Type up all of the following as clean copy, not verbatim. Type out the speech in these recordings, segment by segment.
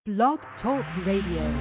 Blog Talk Radio.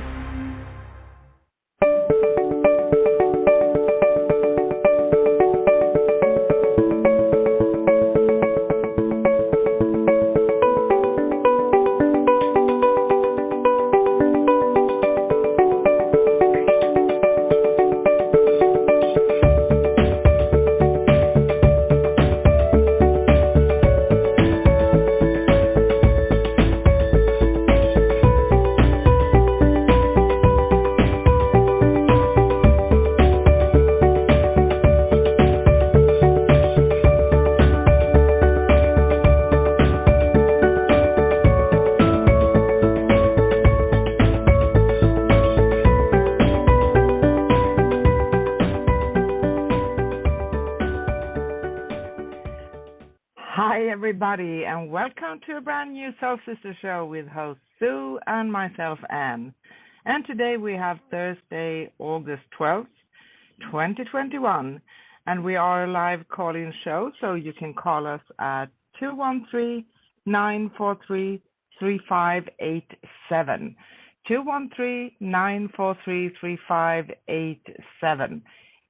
Hi everybody, and welcome to a brand new Soul Sister show with host Sue and myself Anne. And today we have Thursday, August 12th, 2021, and we are a live call-in show, so you can call us at 213-943-3587. 213-943-3587.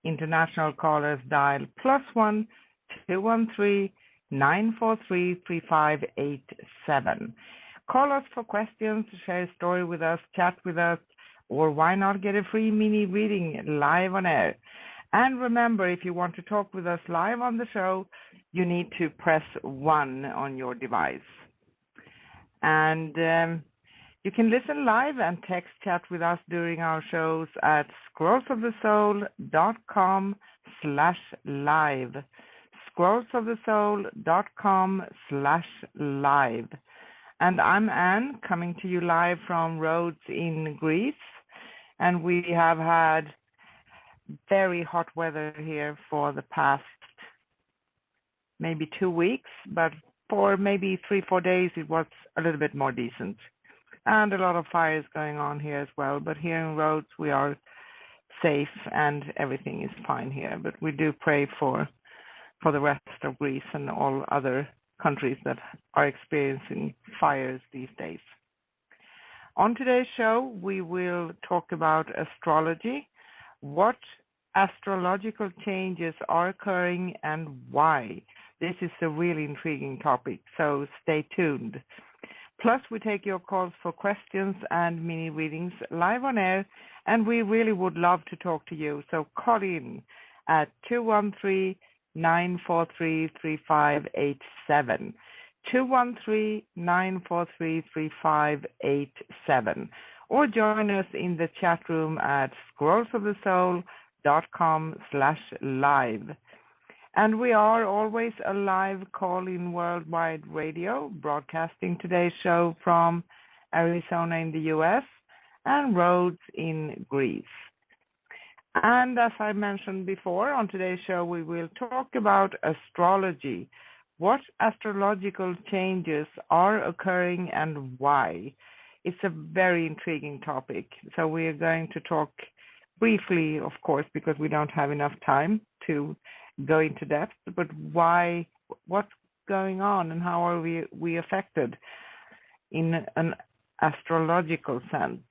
International callers dial +1 213 943-3587. Call us for questions, share a story with us, chat with us, or why not get a free mini reading live on air. And remember, if you want to talk with us live on the show, you need to press 1 on your device. And you can listen live and text chat with us during our shows at scrollsofthesoul.com/live. scrollsofthesoul.com/live. And I'm Anne, coming to you live from Rhodes in Greece. And we have had very hot weather here for the past maybe 2 weeks, but for maybe 3-4 days it was a little bit more decent. And a lot of fires going on here as well, but here in Rhodes we are safe and everything is fine here. But we do pray for the rest of Greece and all other countries that are experiencing fires these days. On today's show, we will talk about astrology, what astrological changes are occurring and why. This is a really intriguing topic, so stay tuned. Plus, we take your calls for questions and mini readings live on air, and we really would love to talk to you, so call in at 213-943-3587. 213-943-3587. Or join us in the chat room at scrollsofthesoul.com/live. And we are always a live call-in worldwide radio, broadcasting today's show from Arizona in the U.S. and Rhodes in Greece. And as I mentioned before, on today's show we will talk about astrology, what astrological changes are occurring and why. It's a very intriguing topic, so we are going to talk briefly, of course, because we don't have enough time to go into depth, but why, what's going on and how are we affected in an astrological sense.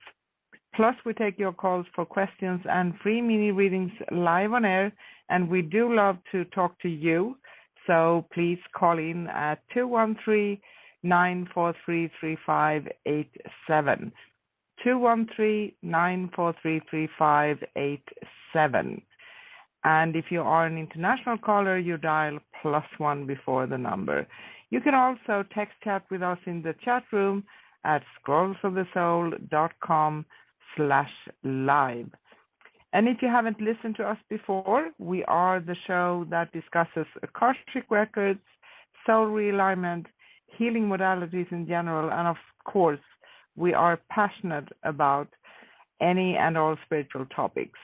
Plus, we take your calls for questions and free mini readings live on air, and we do love to talk to you, so please call in at 213-943-3587. 213-943-3587. And if you are an international caller, you dial +1 before the number. You can also text chat with us in the chat room at scrollsofthesoul.com/live. And if you haven't listened to us before, we are the show that discusses Akashic Records, soul realignment, healing modalities in general, and of course, we are passionate about any and all spiritual topics.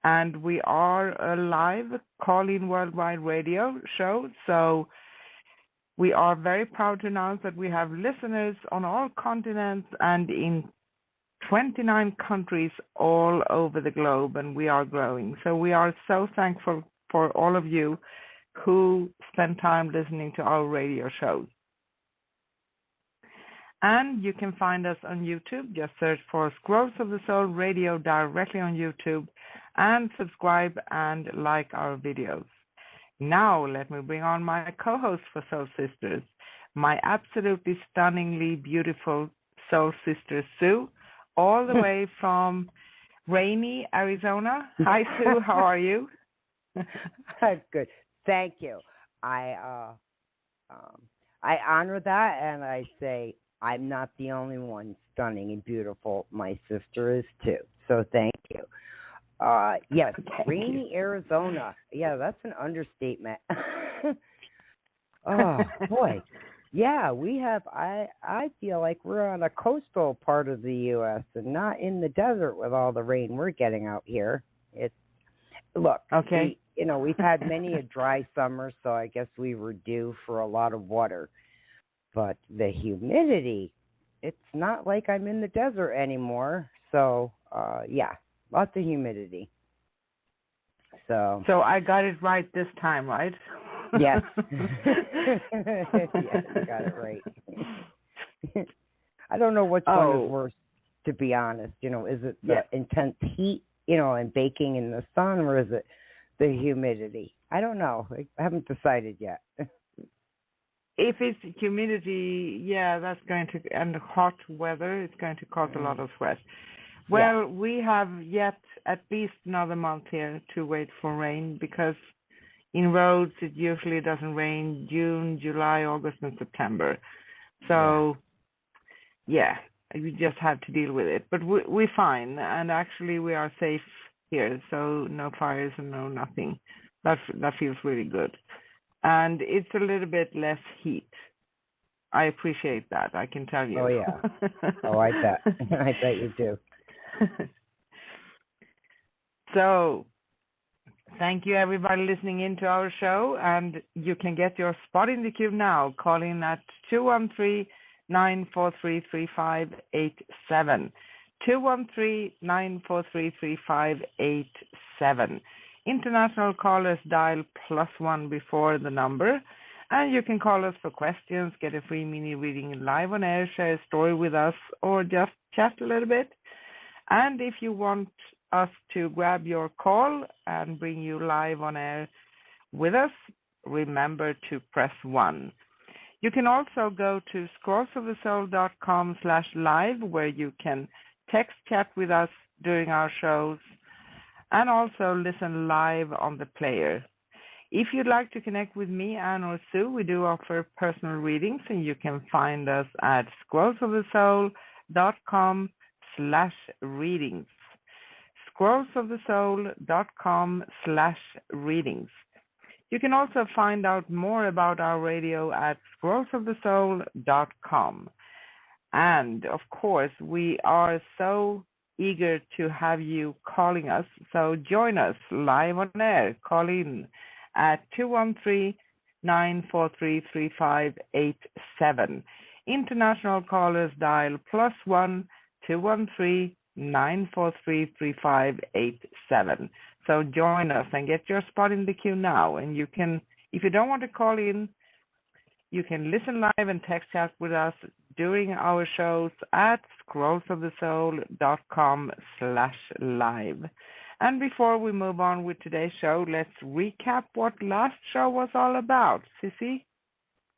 And we are a live call-in worldwide radio show, so we are very proud to announce that we have listeners on all continents and in 29 countries all over the globe, and we are growing. So we are so thankful for all of you who spend time listening to our radio shows. And you can find us on YouTube. Just search for Scrolls of the Soul Radio directly on YouTube and subscribe and like our videos. Now let me bring on my co-host for Soul Sisters, my absolutely stunningly beautiful Soul Sister Sue, all the way from rainy Arizona. Hi Sue, how are you? Good. Thank you. I honor that, and I say I'm not the only one stunning and beautiful. My sister is too. So thank you. Yes, rainy Arizona. Yeah, that's an understatement. Oh boy. Yeah, we have. I feel like we're on a coastal part of the U.S. and not in the desert with all the rain we're getting out here. It's look. Okay. We've had many a dry summer, so I guess we were due for a lot of water. But the humidity, it's not like I'm in the desert anymore. So, yeah, lots of humidity. So I got it right this time, right? yes. Yes, you got it right. I don't know which one is worse, to be honest. Is it the intense heat, and baking in the sun, or is it the humidity? I don't know. I haven't decided yet. If it's humidity, yeah, that's going to, and hot weather, it's going to cause a lot of sweat. Well, we have yet at least another month here to wait for rain, because in roads it usually doesn't rain June, July, August, and September. So, yeah, we just have to deal with it. But we're fine, and actually we are safe here, so no fires and no nothing. That feels really good. And it's a little bit less heat. I appreciate that, I can tell you. Oh, yeah. Oh, I bet. I bet you do. So, thank you everybody listening into our show, and you can get your spot in the queue now. Call in at 213-943-3587. 213-943-3587. International callers dial +1 before the number, and you can call us for questions, get a free mini reading live on air, share a story with us, or just chat a little bit. And if you want us to grab your call and bring you live on air with us, remember to press 1. You can also go to scrollsofthesoul.com/live, where you can text chat with us during our shows and also listen live on the player. If you'd like to connect with me, Anne, or Sue, we do offer personal readings, and you can find us at scrollsofthesoul.com/readings. scrollsofthesoul.com/readings. You can also find out more about our radio at scrollsofthesoul.com. And, of course, we are so eager to have you calling us, so join us live on air. Call in at 213-943-3587. International callers dial +1 213-943-3587. So join us and get your spot in the queue now. And you can, if you don't want to call in, you can listen live and text chat with us during our shows at scrollsofthesoul.com/live. And before we move on with today's show, let's recap what last show was all about. Sissy?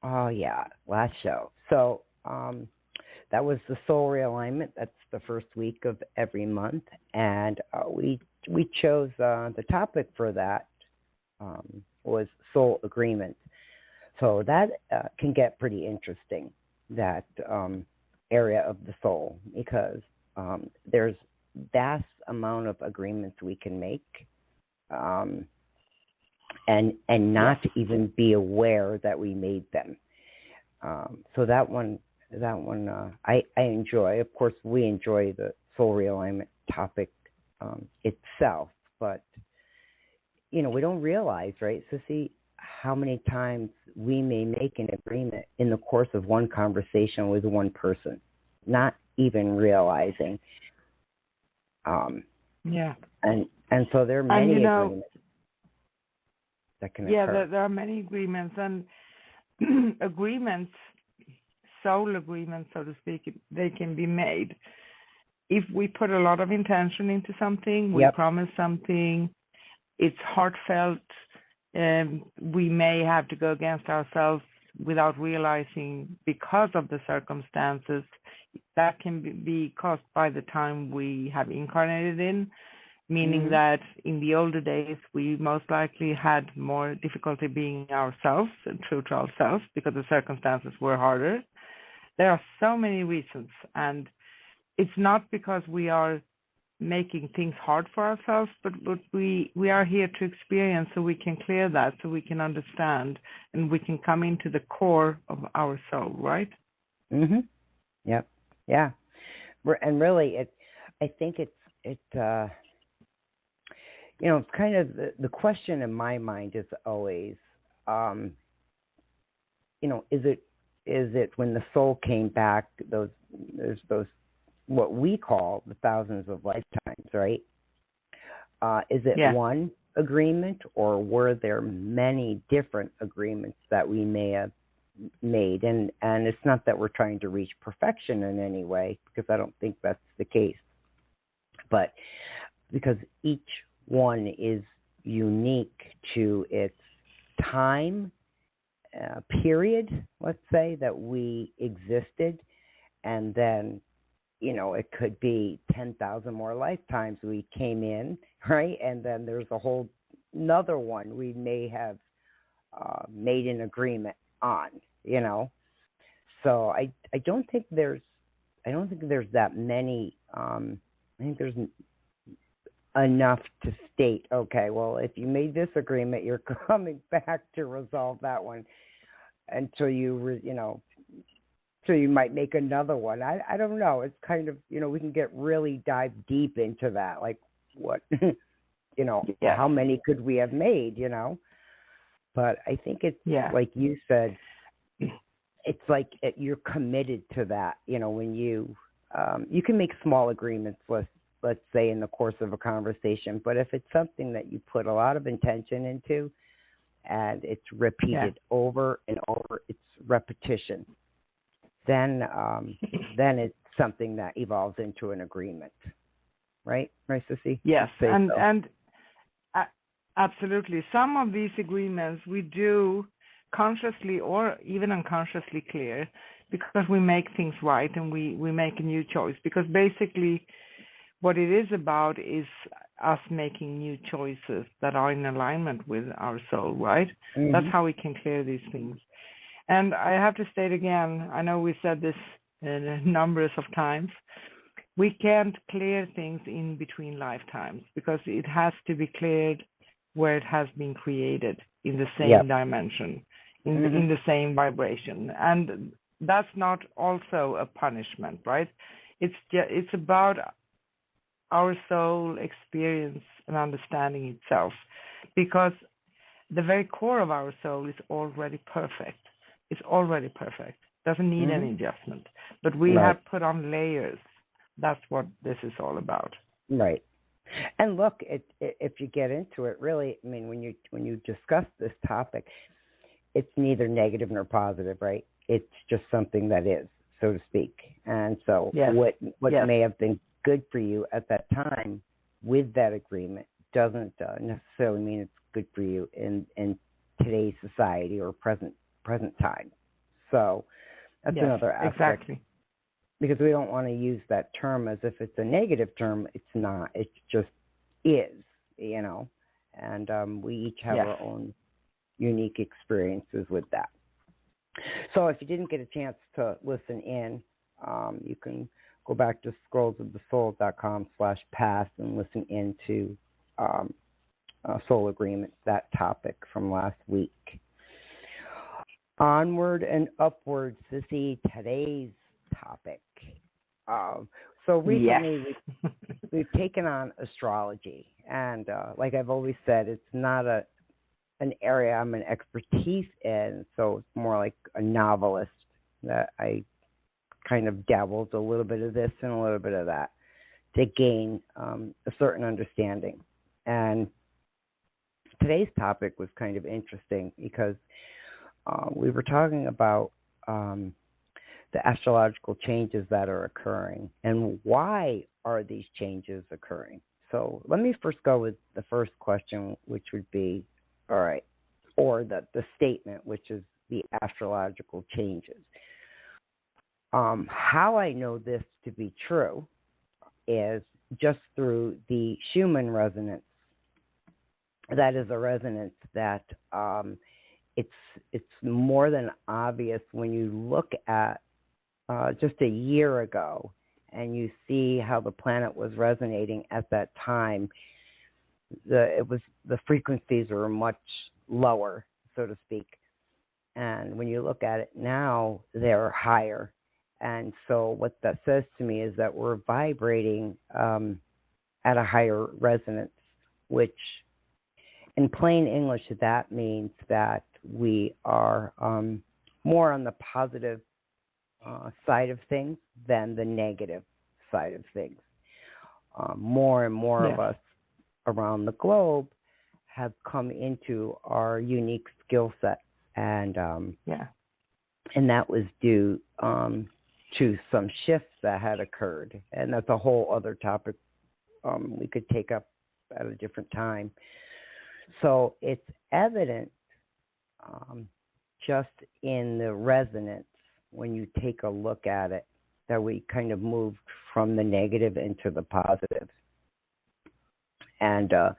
Oh, yeah, last show. So that was the Soul Realignment. That's the first week of every month. And we chose the topic for that was Soul Agreement. So that can get pretty interesting, that area of the soul, because there's vast amount of agreements we can make, and not even be aware that we made them. So that one I enjoy. Of course, we enjoy the Soul Realignment topic itself, but we don't realize, right, Sissy, how many times we may make an agreement in the course of one conversation with one person, not even realizing. And so there are many agreements that can occur. Yeah, there are many agreements, and agreements soul agreements, so to speak, they can be made. If we put a lot of intention into something, we promise something, it's heartfelt, we may have to go against ourselves without realizing because of the circumstances that can be caused by the time we have incarnated in, meaning that in the older days we most likely had more difficulty being ourselves and true to ourselves because the circumstances were harder. There are so many reasons, and it's not because we are making things hard for ourselves, but we are here to experience, so we can clear that, so we can understand, and we can come into the core of our soul, right? Yep. Yeah. And really, I think it's kind of the question in my mind is always, is it when the soul came back, there's those what we call the thousands of lifetimes, right? Is it one agreement, or were there many different agreements that we may have made? And it's not that we're trying to reach perfection in any way, because I don't think that's the case. But because each one is unique to its time period, let's say, that we existed, and then it could be 10,000 more lifetimes we came in, right? And then there's a whole another one we may have made an agreement on, So I don't think there's that many. I think there's enough to state, okay, well, if you made this agreement, you're coming back to resolve that one until so you might make another one. I don't know. It's kind of, we can really dive deep into that, like what, how many could we have made, But I think it's like you said, it's like you're committed to that, when you can make small agreements, let's say, in the course of a conversation, but if it's something that you put a lot of intention into and it's repeated over and over, it's repetition, then it's something that evolves into an agreement, right, Sissy? Yes, and absolutely. Some of these agreements we do consciously or even unconsciously clear because we make things right and we make a new choice. Because basically what it is about is us making new choices that are in alignment with our soul, right? That's how we can clear these things. And I have to state again, I know we said this numbers of times, we can't clear things in between lifetimes because it has to be cleared where it has been created in the same dimension, in the same vibration. And that's not also a punishment, right? It's about our soul experience and understanding itself, because the very core of our soul is already perfect. It's already perfect. Doesn't need any adjustment. But we have put on layers. That's what this is all about. Right. And look, if you get into it, really, I mean, when you discuss this topic, it's neither negative nor positive, right? It's just something that is, so to speak. And so what may have been good for you at that time with that agreement doesn't necessarily mean it's good for you in today's society or present time. So that's another aspect. Exactly. Because we don't want to use that term as if it's a negative term. It's not. It just is, and we each have our own unique experiences with that. So if you didn't get a chance to listen in, you can go back to scrollsofthesoul.com/past and listen into Soul Agreement, that topic from last week. Onward and upward, Sissy, today's topic. So recently we've taken on astrology, and like I've always said, it's not an area I'm an expertise in, so it's more like a novelist that I kind of dabbled a little bit of this and a little bit of that to gain a certain understanding. And today's topic was kind of interesting because we were talking about the the astrological changes that are occurring and why are these changes occurring. So let me first go with the first question, which would be, all right, or the statement, which is the astrological changes. How I know this to be true is just through the Schumann Resonance. That is a resonance that it's more than obvious when you look at just a year ago and you see how the planet was resonating at that time. The frequencies were much lower, so to speak. And when you look at it now, they're higher. And so what that says to me is that we're vibrating at a higher resonance, which in plain English, that means that we are more on the positive side of things than the negative side of things. More and more of us around the globe have come into our unique skill set, and that was due to some shifts that had occurred, and that's a whole other topic we could take up at a different time. So it's evident just in the resonance when you take a look at it that we kind of moved from the negative into the positive. And yeah,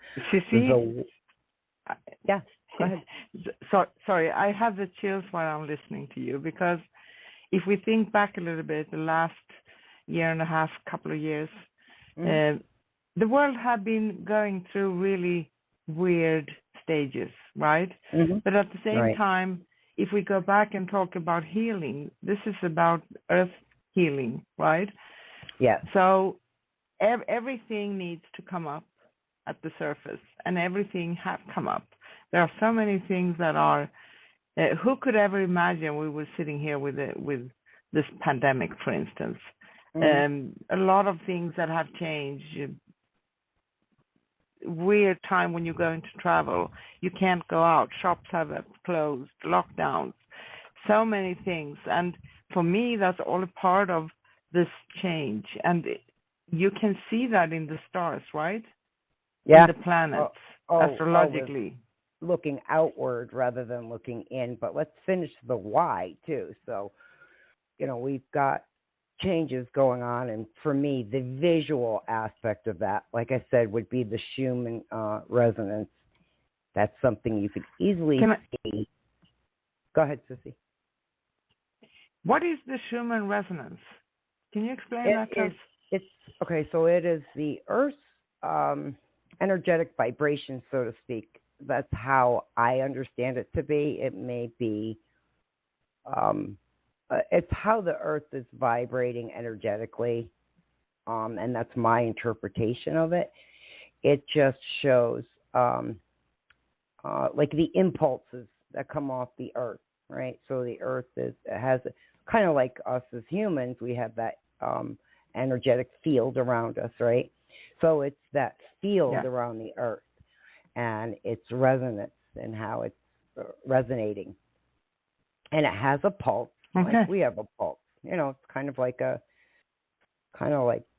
go ahead. Sorry, I have the chills while I'm listening to you, because if we think back a little bit, the last year and a half, couple of years, the world had been going through really weird stages, right? But at the same time, if we go back and talk about healing, this is about earth healing, right? Yeah. So everything needs to come up at the surface, and everything has come up. There are so many things that are, who could ever imagine we were sitting here with this pandemic, for instance? A lot of things that have changed. Weird time when you're going to travel. You can't go out. Shops have closed, lockdowns, so many things. And for me, that's all a part of this change. And you can see that in the stars, right? Yeah. In the planets, astrologically. Looking outward rather than looking in. But let's finish the why, too. So, we've got changes going on, and for me, the visual aspect of that, like I said, would be the Schumann resonance. That's something you could easily see. Go ahead, Sissy. What is the Schumann resonance? Can you explain that to us? Okay, so it is the Earth's energetic vibration, so to speak. That's how I understand it to be. It may be it's how the Earth is vibrating energetically, and that's my interpretation of it. It just shows like the impulses that come off the Earth, right? So the Earth has kind of like us as humans, we have that energetic field around us, right? So it's that field around the Earth and its resonance and how it's resonating. And it has a pulse. Like we have a pulse. It's kind of like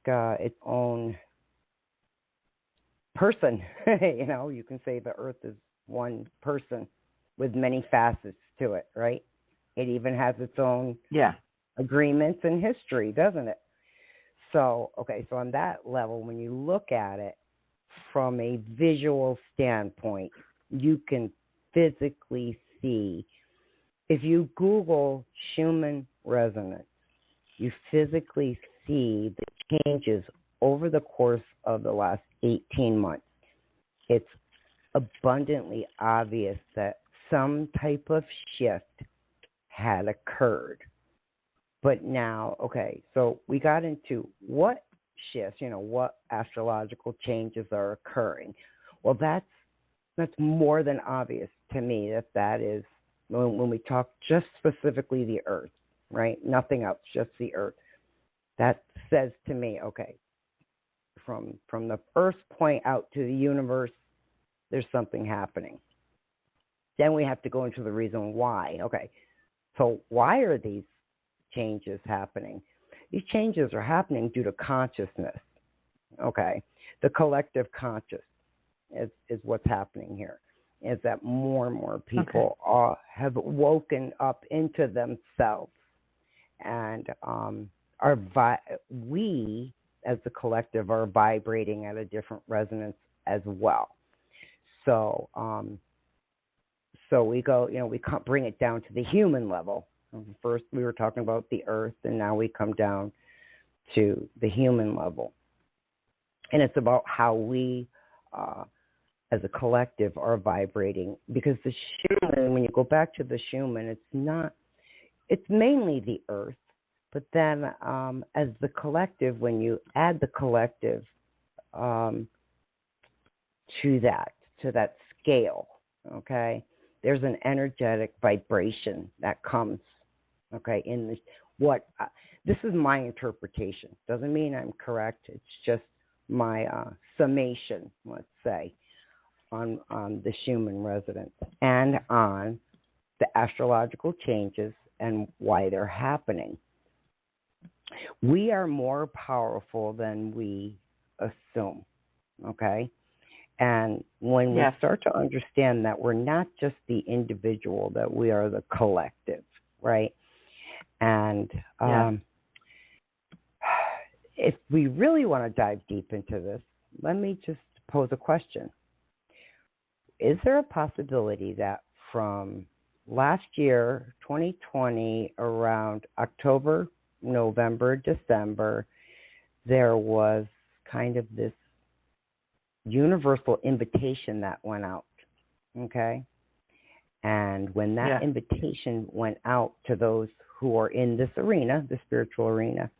its own person. You can say the Earth is one person with many facets to it, right? It even has its own agreements and history, doesn't it? So, so on that level, when you look at it from a visual standpoint, you can physically see. If you Google Schumann Resonance, you physically see the changes over the course of the last 18 months. It's abundantly obvious that some type of shift had occurred. But now, so we got into what shifts, what astrological changes are occurring. Well, that's more than obvious to me that is, when we talk just specifically the Earth, right? Nothing else, just the Earth. That says to me, from the Earth's point out to the universe, there's something happening. Then we have to go into the reason why. So why are these changes happening. These changes are happening due to consciousness, okay? The collective conscious is what's happening here, is that more and more people have woken up into themselves, and we as the collective are vibrating at a different resonance as well. So so we go, we can't bring it down to the human level. First we were talking about the earth, and now we come down to the human level. And it's about how we as a collective are vibrating, because the Schumann, when you go back to the Schumann, it's mainly the earth, but then as the collective, when you add the collective to that scale, okay, there's an energetic vibration that comes, okay, in this is my interpretation. Doesn't mean I'm correct. It's just my summation, let's say, on the Schumann Resonance and on the astrological changes and why they're happening. We are more powerful than we assume, okay? And when we start to understand that we're not just the individual, that we are the collective, right? And if we really want to dive deep into this, let me just pose a question. Is there a possibility that from last year, 2020, around October, November, December, there was kind of this universal invitation that went out, okay? And when that invitation went out to those who are in this arena, the spiritual arena,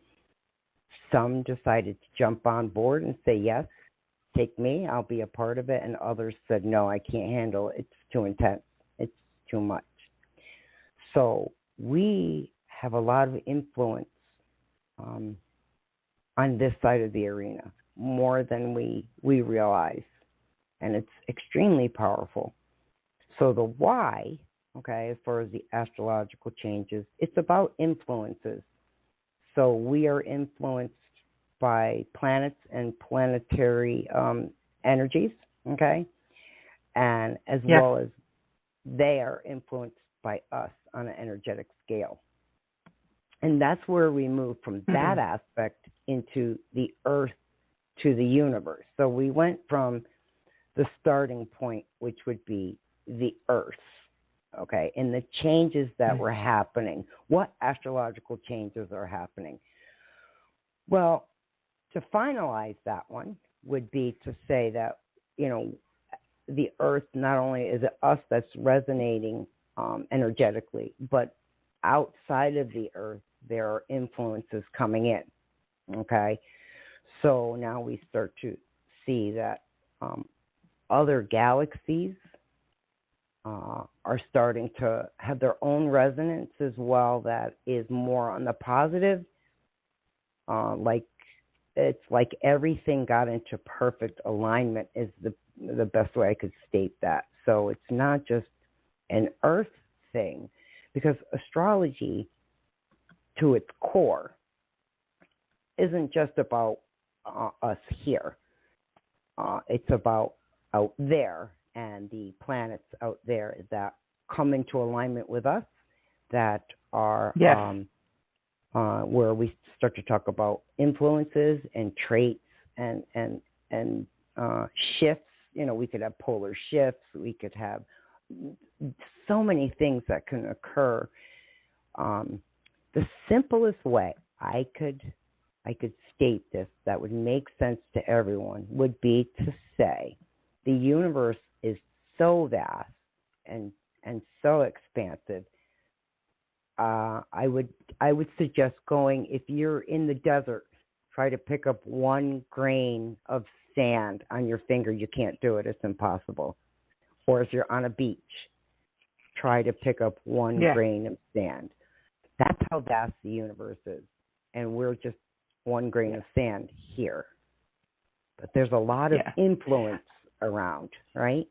some decided to jump on board and say, yes, take me, I'll be a part of it, and others said, no, I can't handle it, it's too intense, it's too much. So we have a lot of influence on this side of the arena, more than we realize, and it's extremely powerful. So the why, okay, as far as the astrological changes, it's about influences. So we are influenced by planets and planetary energies, okay, and as well as they are influenced by us on an energetic scale. And that's where we move from that aspect into the earth to the universe. So we went from the starting point, which would be the earth, okay, and the changes that were happening. What astrological changes are happening? Well, to finalize that one would be to say that, the earth, not only is it us that's resonating energetically, but outside of the earth, there are influences coming in, okay? So now we start to see that other galaxies are starting to have their own resonance as well that is more on the positive. It's like everything got into perfect alignment is the best way I could state that. So it's not just an earth thing, because astrology to its core isn't just about us here. It's about out there and the planets out there that come into alignment with us, that are where we start to talk about influences and traits and shifts. We could have polar shifts. We could have so many things that can occur. The simplest way I could state this that would make sense to everyone would be to say the universe is so vast and so expansive. I would suggest going, if you're in the desert, try to pick up one grain of sand on your finger. You can't do it. It's impossible. Or if you're on a beach, try to pick up one grain of sand. That's how vast the universe is. And we're just one grain of sand here. But there's a lot of influence around, right?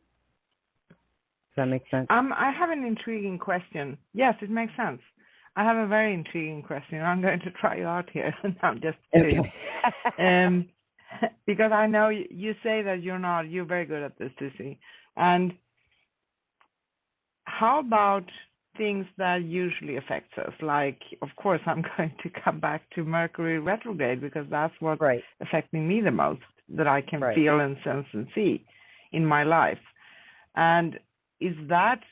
Does that make sense? I have an intriguing question. Yes, it makes sense. I have a very intriguing question. I'm going to try you out here. No, I'm just kidding. Okay. Because I know you say that you're very good at this, Lucy. And how about things that usually affects us? Like, of course, I'm going to come back to Mercury retrograde because that's what's Right. affecting me the most, that I can Right. feel and sense and see in my life. And is that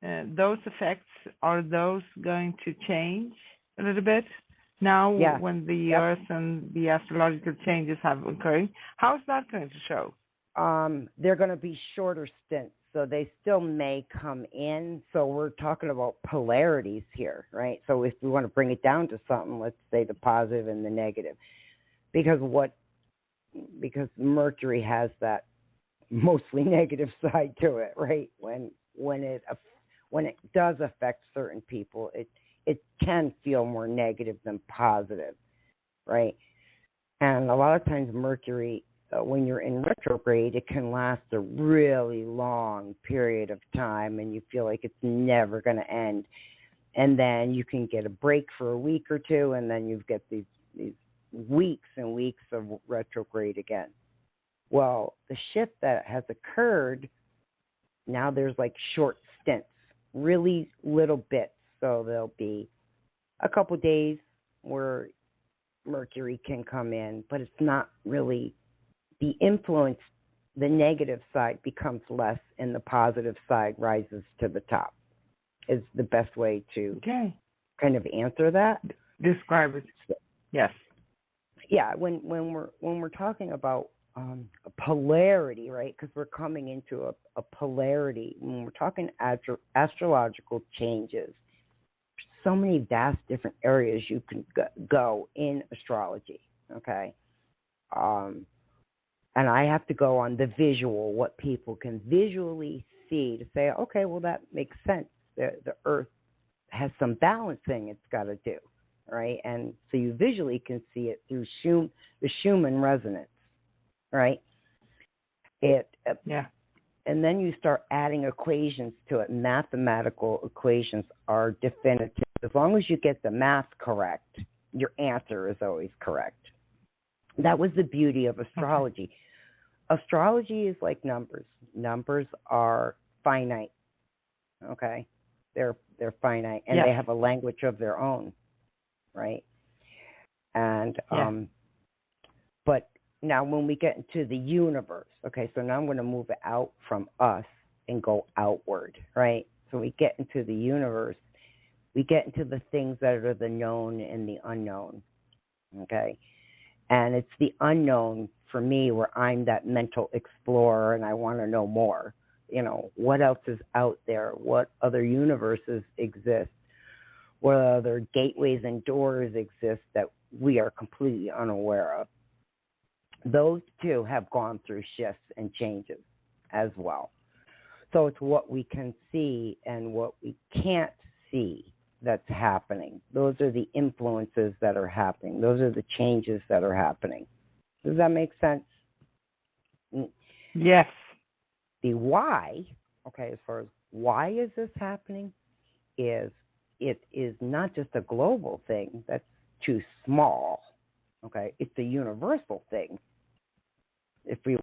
those effects, are those going to change a little bit now Yeah. when the Yep. Earth and the astrological changes have occurred? How's that going to show? They're going to be shorter stints, so they still may come in. So we're talking about polarities here, right? So if we want to bring it down to something, let's say the positive and the negative, because Mercury has that mostly negative side to it, right? When it does affect certain people, it can feel more negative than positive, right? And a lot of times Mercury, when you're in retrograde, it can last a really long period of time and you feel like it's never going to end. And then you can get a break for a week or two and then you get these weeks and weeks of retrograde again. Well, the shift that has occurred, now there's like short stints, really little bits. So there'll be a couple days where Mercury can come in, but it's not really the influence. The negative side becomes less and the positive side rises to the top is the best way to kind of answer that. Describe it. Yes. Yeah, when we're talking about a polarity, right? Because we're coming into a polarity. When we're talking astrological changes, so many vast different areas you can go in astrology, okay? And I have to go on the visual, what people can visually see to say, okay, well, that makes sense. The Earth has some balancing it's got to do, right? And so you visually can see it through the Schumann Resonance, right? And then you start adding equations to it. Mathematical equations are definitive. As long as you get the math correct, your answer is always correct. That was the beauty of astrology. Okay. Astrology is like numbers. Numbers are finite, okay? They're finite, and they have a language of their own, right? And but now when we get into the universe, okay, so now I'm going to move it out from us and go outward, right? So we get into the universe. We get into the things that are the known and the unknown, okay? And it's the unknown for me where I'm that mental explorer and I want to know more. You know, what else is out there? What other universes exist? What other gateways and doors exist that we are completely unaware of? Those two have gone through shifts and changes as well. So it's what we can see and what we can't see that's happening. Those are the influences that are happening. Those are the changes that are happening. Does that make sense? Yes. The why, okay, as far as why is this happening, is it is not just a global thing that's too small, okay? It's a universal thing. If we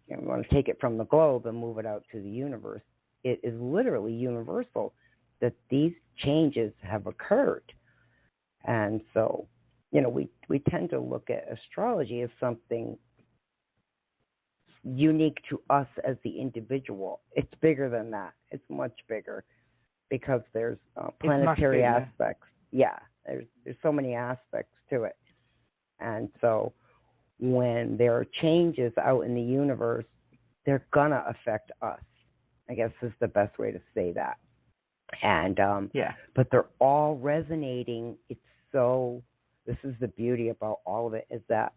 want to take it from the globe and move it out to the universe, it is literally universal that these changes have occurred. And so, you know, we tend to look at astrology as something unique to us as the individual. It's bigger than that. It's much bigger because there's planetary aspects. Yeah, there's so many aspects to it. And so when there are changes out in the universe, they're going to affect us. I guess is the best way to say that. And but they're all resonating. This is the beauty about all of it, is that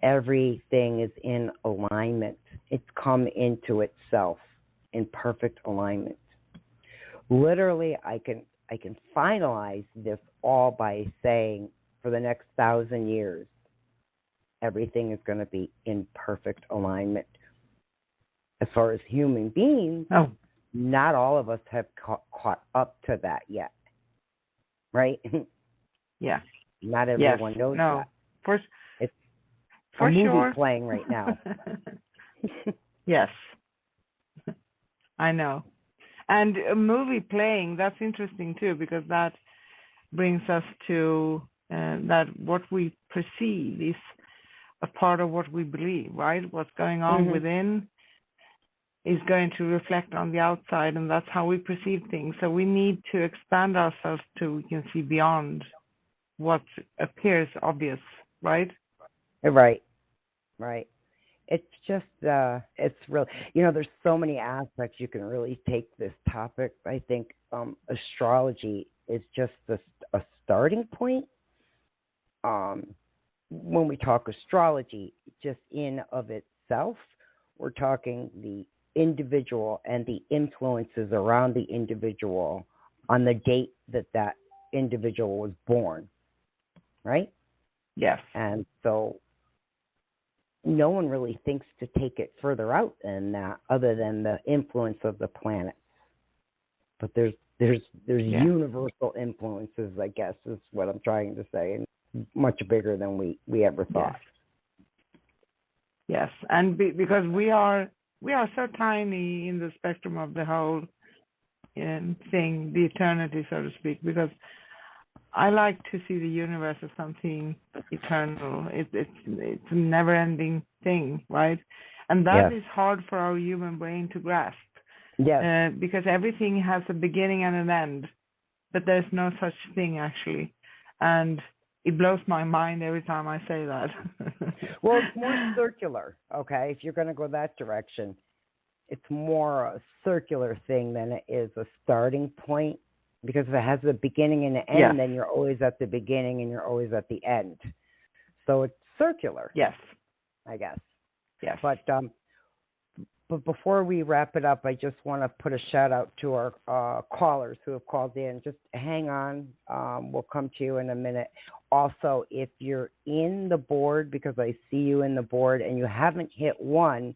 everything is in alignment. It's come into itself in perfect alignment. Literally, I can finalize this all by saying for the next 1,000 years, everything is going to be in perfect alignment. As far as human beings, not all of us have caught up to that yet. right? Yeah. Not Yes. everyone knows No. that. For It's a for movie sure. playing right now. Yes. I know. And a movie playing, that's interesting too, because that brings us to that what we perceive is a part of what we believe, right? What's going on Hmm. within is going to reflect on the outside, and that's how we perceive things. So we need to expand ourselves to, you can see, beyond what appears obvious, right? Right, right. It's just, it's real. There's so many aspects you can really take this topic. I think astrology is just a starting point. When we talk astrology, just in of itself, we're talking the individual and the influences around the individual on the date that that individual was born, right? Yes. And so no one really thinks to take it further out than that, other than the influence of the planets. But there's Yeah. universal influences, I guess, is what I'm trying to say, and much bigger than we ever thought. Yes. And because we are so tiny in the spectrum of the whole thing, the eternity, so to speak, because I like to see the universe as something eternal. It's a never-ending thing, right? And that is hard for our human brain to grasp. Yes. Because everything has a beginning and an end, but there's no such thing actually. And it blows my mind every time I say that. Well, it's more circular, okay? If you're going to go that direction, it's more a circular thing than it is a starting point. Because if it has a beginning and an end, then you're always at the beginning and you're always at the end. So it's circular. Yes. I guess. Yes. But before we wrap it up, I just want to put a shout out to our callers who have called in. Just hang on. We'll come to you in a minute. Also, if you're in the board, because I see you in the board and you haven't hit 1,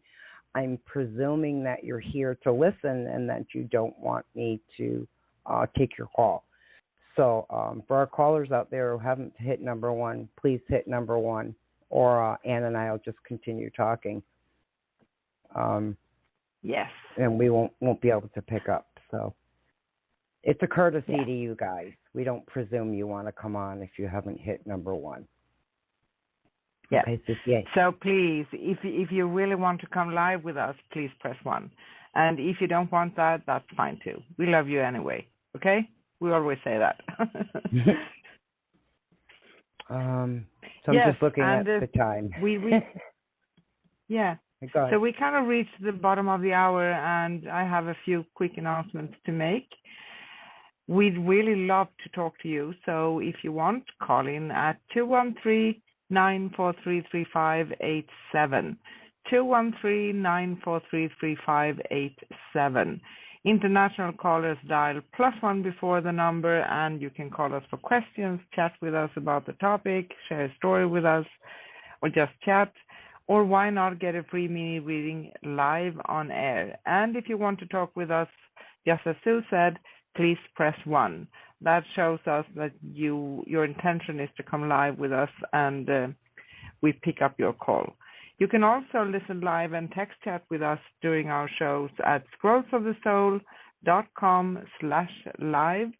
I'm presuming that you're here to listen and that you don't want me to take your call. So for our callers out there who haven't hit number 1, please hit number 1, or Ann and I will just continue talking. Yes. And we won't be able to pick up. So it's a courtesy to you guys. We don't presume you want to come on if you haven't hit number 1. Yeah. Okay, so please, if you really want to come live with us, please press 1. And if you don't want that, that's fine too. We love you anyway. Okay? We always say that. So I'm just looking at the time. Yeah. So we kind of reached the bottom of the hour, and I have a few quick announcements to make. We'd really love to talk to you. So if you want, call in at 213-943-3587. 213-943-3587. International callers dial +1 before the number, and you can call us for questions, chat with us about the topic, share a story with us, or just chat. Or why not get a free mini reading live on air? And if you want to talk with us, just as Sue said, please press 1. That shows us that your intention is to come live with us, and we pick up your call. You can also listen live and text chat with us during our shows at scrollsofthesoul.com/live.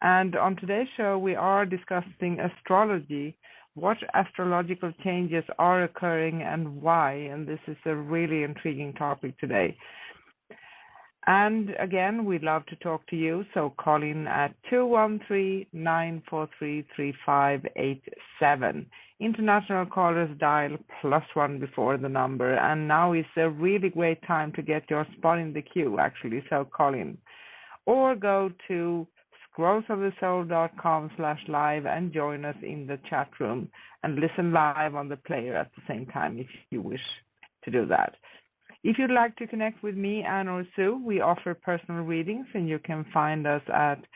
And on today's show, we are discussing astrology, what astrological changes are occurring and why, and this is a really intriguing topic today. And again, we'd love to talk to you, so call in at 213-943-3587. International callers dial +1 before the number, and now is a really great time to get your spot in the queue, actually, so call in. Or go to scrollsofthesoul.com/live and join us in the chat room and listen live on the player at the same time if you wish to do that. If you'd like to connect with me, Anne or Sue, we offer personal readings, and you can find us at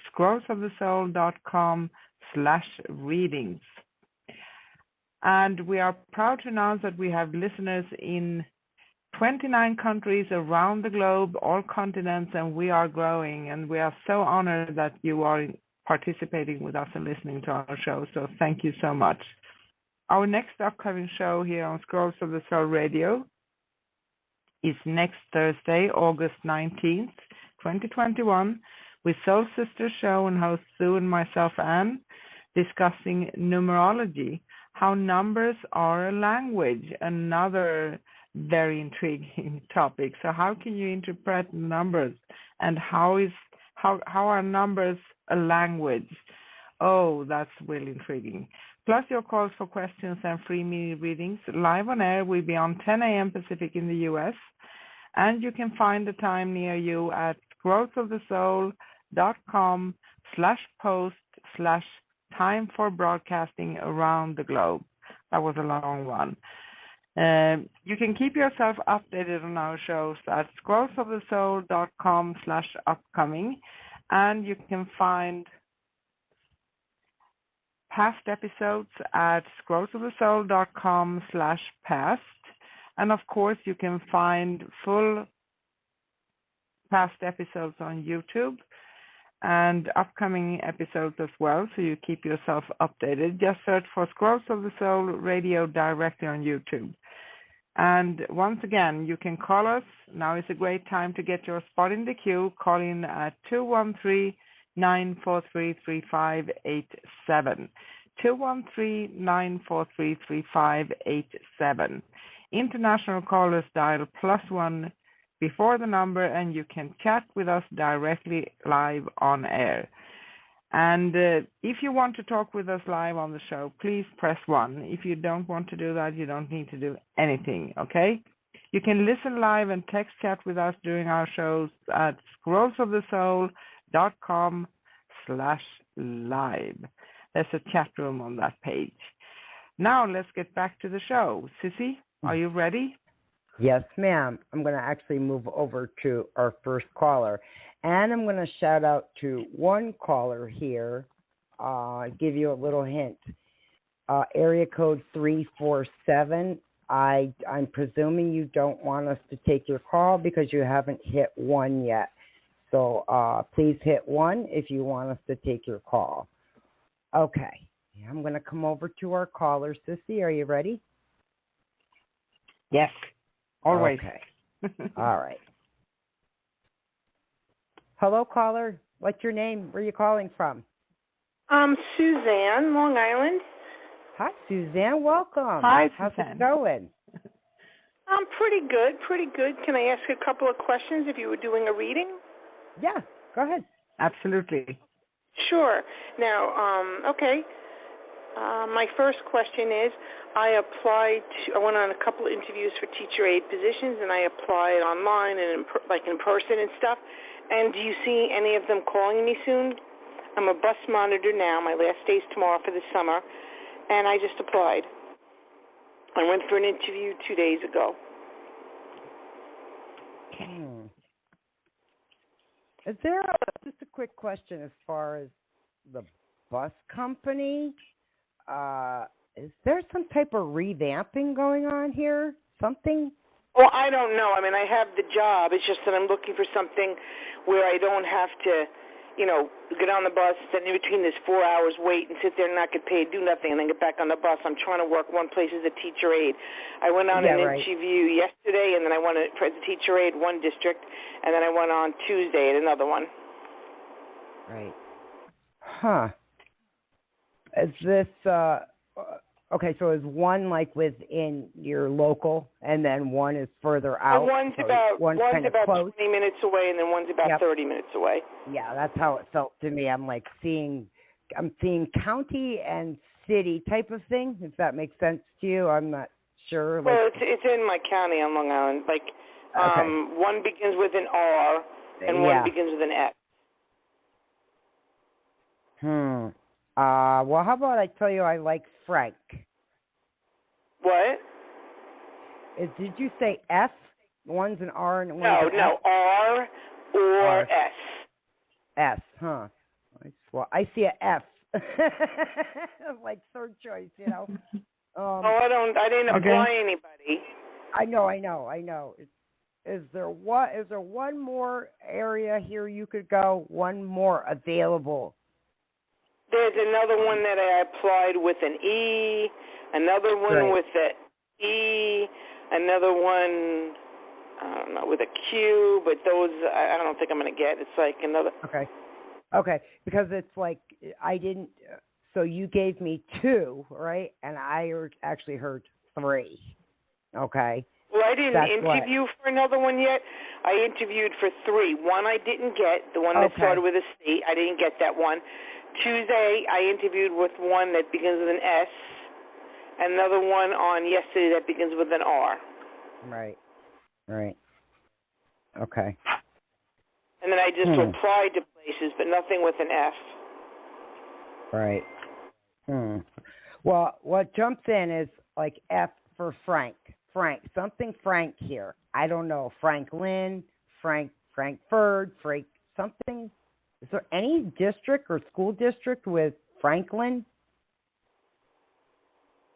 scrollsofthesoul.com/readings. And we are proud to announce that we have listeners in 29 countries around the globe, all continents, and we are growing, and we are so honored that you are participating with us and listening to our show. So thank you so much. Our next upcoming show here on Scrolls of the Soul Radio is next Thursday, August 19th, 2021, with Soul Sister Show and host Sue and myself, Anne, discussing numerology, how numbers are a language, another very intriguing topic. So how can you interpret numbers, and how are numbers a language? Oh, that's really intriguing. Plus your calls for questions and free mini readings live on air will be on 10 a.m. Pacific in the U.S. And you can find the time near you at growthofthesoul.com/post/time for broadcasting around the globe. That was a long one. You can keep yourself updated on our shows at growthofthesoul.com/upcoming, and you can find past episodes at growthofthesoul.com/past. And of course, you can find full past episodes on YouTube and upcoming episodes as well, so you keep yourself updated. Just search for Scrolls of the Soul Radio directly on YouTube. And once again, you can call us. Now is a great time to get your spot in the queue. Call in at 213-943-3587. 213-943-3587. International callers dial +1 before the number, and you can chat with us directly live on air. And if you want to talk with us live on the show, please press 1. If you don't want to do that, you don't need to do anything, okay? You can listen live and text chat with us during our shows at scrollsofthesoul.com/live. There's a chat room on that page. Now let's get back to the show. Sissy, are you ready? Yes, ma'am. I'm going to actually move over to our first caller. And I'm going to shout out to one caller here, give you a little hint. Area code 347. I'm presuming you don't want us to take your call because you haven't hit 1 yet. So please hit 1 if you want us to take your call. Okay. I'm going to come over to our caller. Sissy, are you ready? Yes. Always. Okay. All right. Hello, caller. What's your name? Where are you calling from? Suzanne, Long Island. Hi, Suzanne. Welcome. Hi, How's Suzanne. it going? Pretty good, pretty good. Can I ask a couple of questions if you were doing a reading? Yeah, go ahead. Absolutely. Sure. Now, okay. My first question is, I went on a couple of interviews for teacher aide positions, and I applied online and in person and stuff. And do you see any of them calling me soon? I'm a bus monitor now. My last day is tomorrow for the summer, and I just applied. I went for an interview 2 days ago. Is there just a quick question as far as the bus company? Is there some type of revamping going on here? Something? Well, I don't know. I mean, I have the job. It's just that I'm looking for something where I don't have to, get on the bus, then in between there's 4 hours wait and sit there and not get paid, do nothing, and then get back on the bus. I'm trying to work one place as a teacher aide. I went on an interview yesterday, and then I went as a teacher aide one district, and then I went on Tuesday at another one. Right. Huh. Is this, okay, so is one like within your local, and then one is further out? One's about 20 minutes away, and then one's about 30 minutes away. Yeah, that's how it felt to me. I'm seeing county and city type of thing, if that makes sense to you. I'm not sure. Well, it's in my county on Long Island. One begins with an R, and one begins with an S. Well, how about I tell you I like Frank? What? Did you say F? One's an R and one's an No, R or S. S, huh? Well, I see a F. Like third choice, I didn't apply anybody. I know. Is there one more area here you could go? One more available There's another one that I applied with an E, another one with an E, another one, I don't know, with a Q, but those I don't think I'm going to get. It's like another. Okay, because it's like I didn't, so you gave me 2, right? And I actually heard 3, okay? Well, I didn't interview for another one yet. I interviewed for 3. One I didn't get, the one that started with a C. I didn't get that one. Tuesday, I interviewed with one that begins with an S. Another one on yesterday that begins with an R. Right. Okay. And then I just applied to places, but nothing with an F. Right. Well, what jumps in is like F for Frank. Something Frank here. I don't know. Franklin, Frankfurt, Frank, something. Is there any district or school district with Franklin?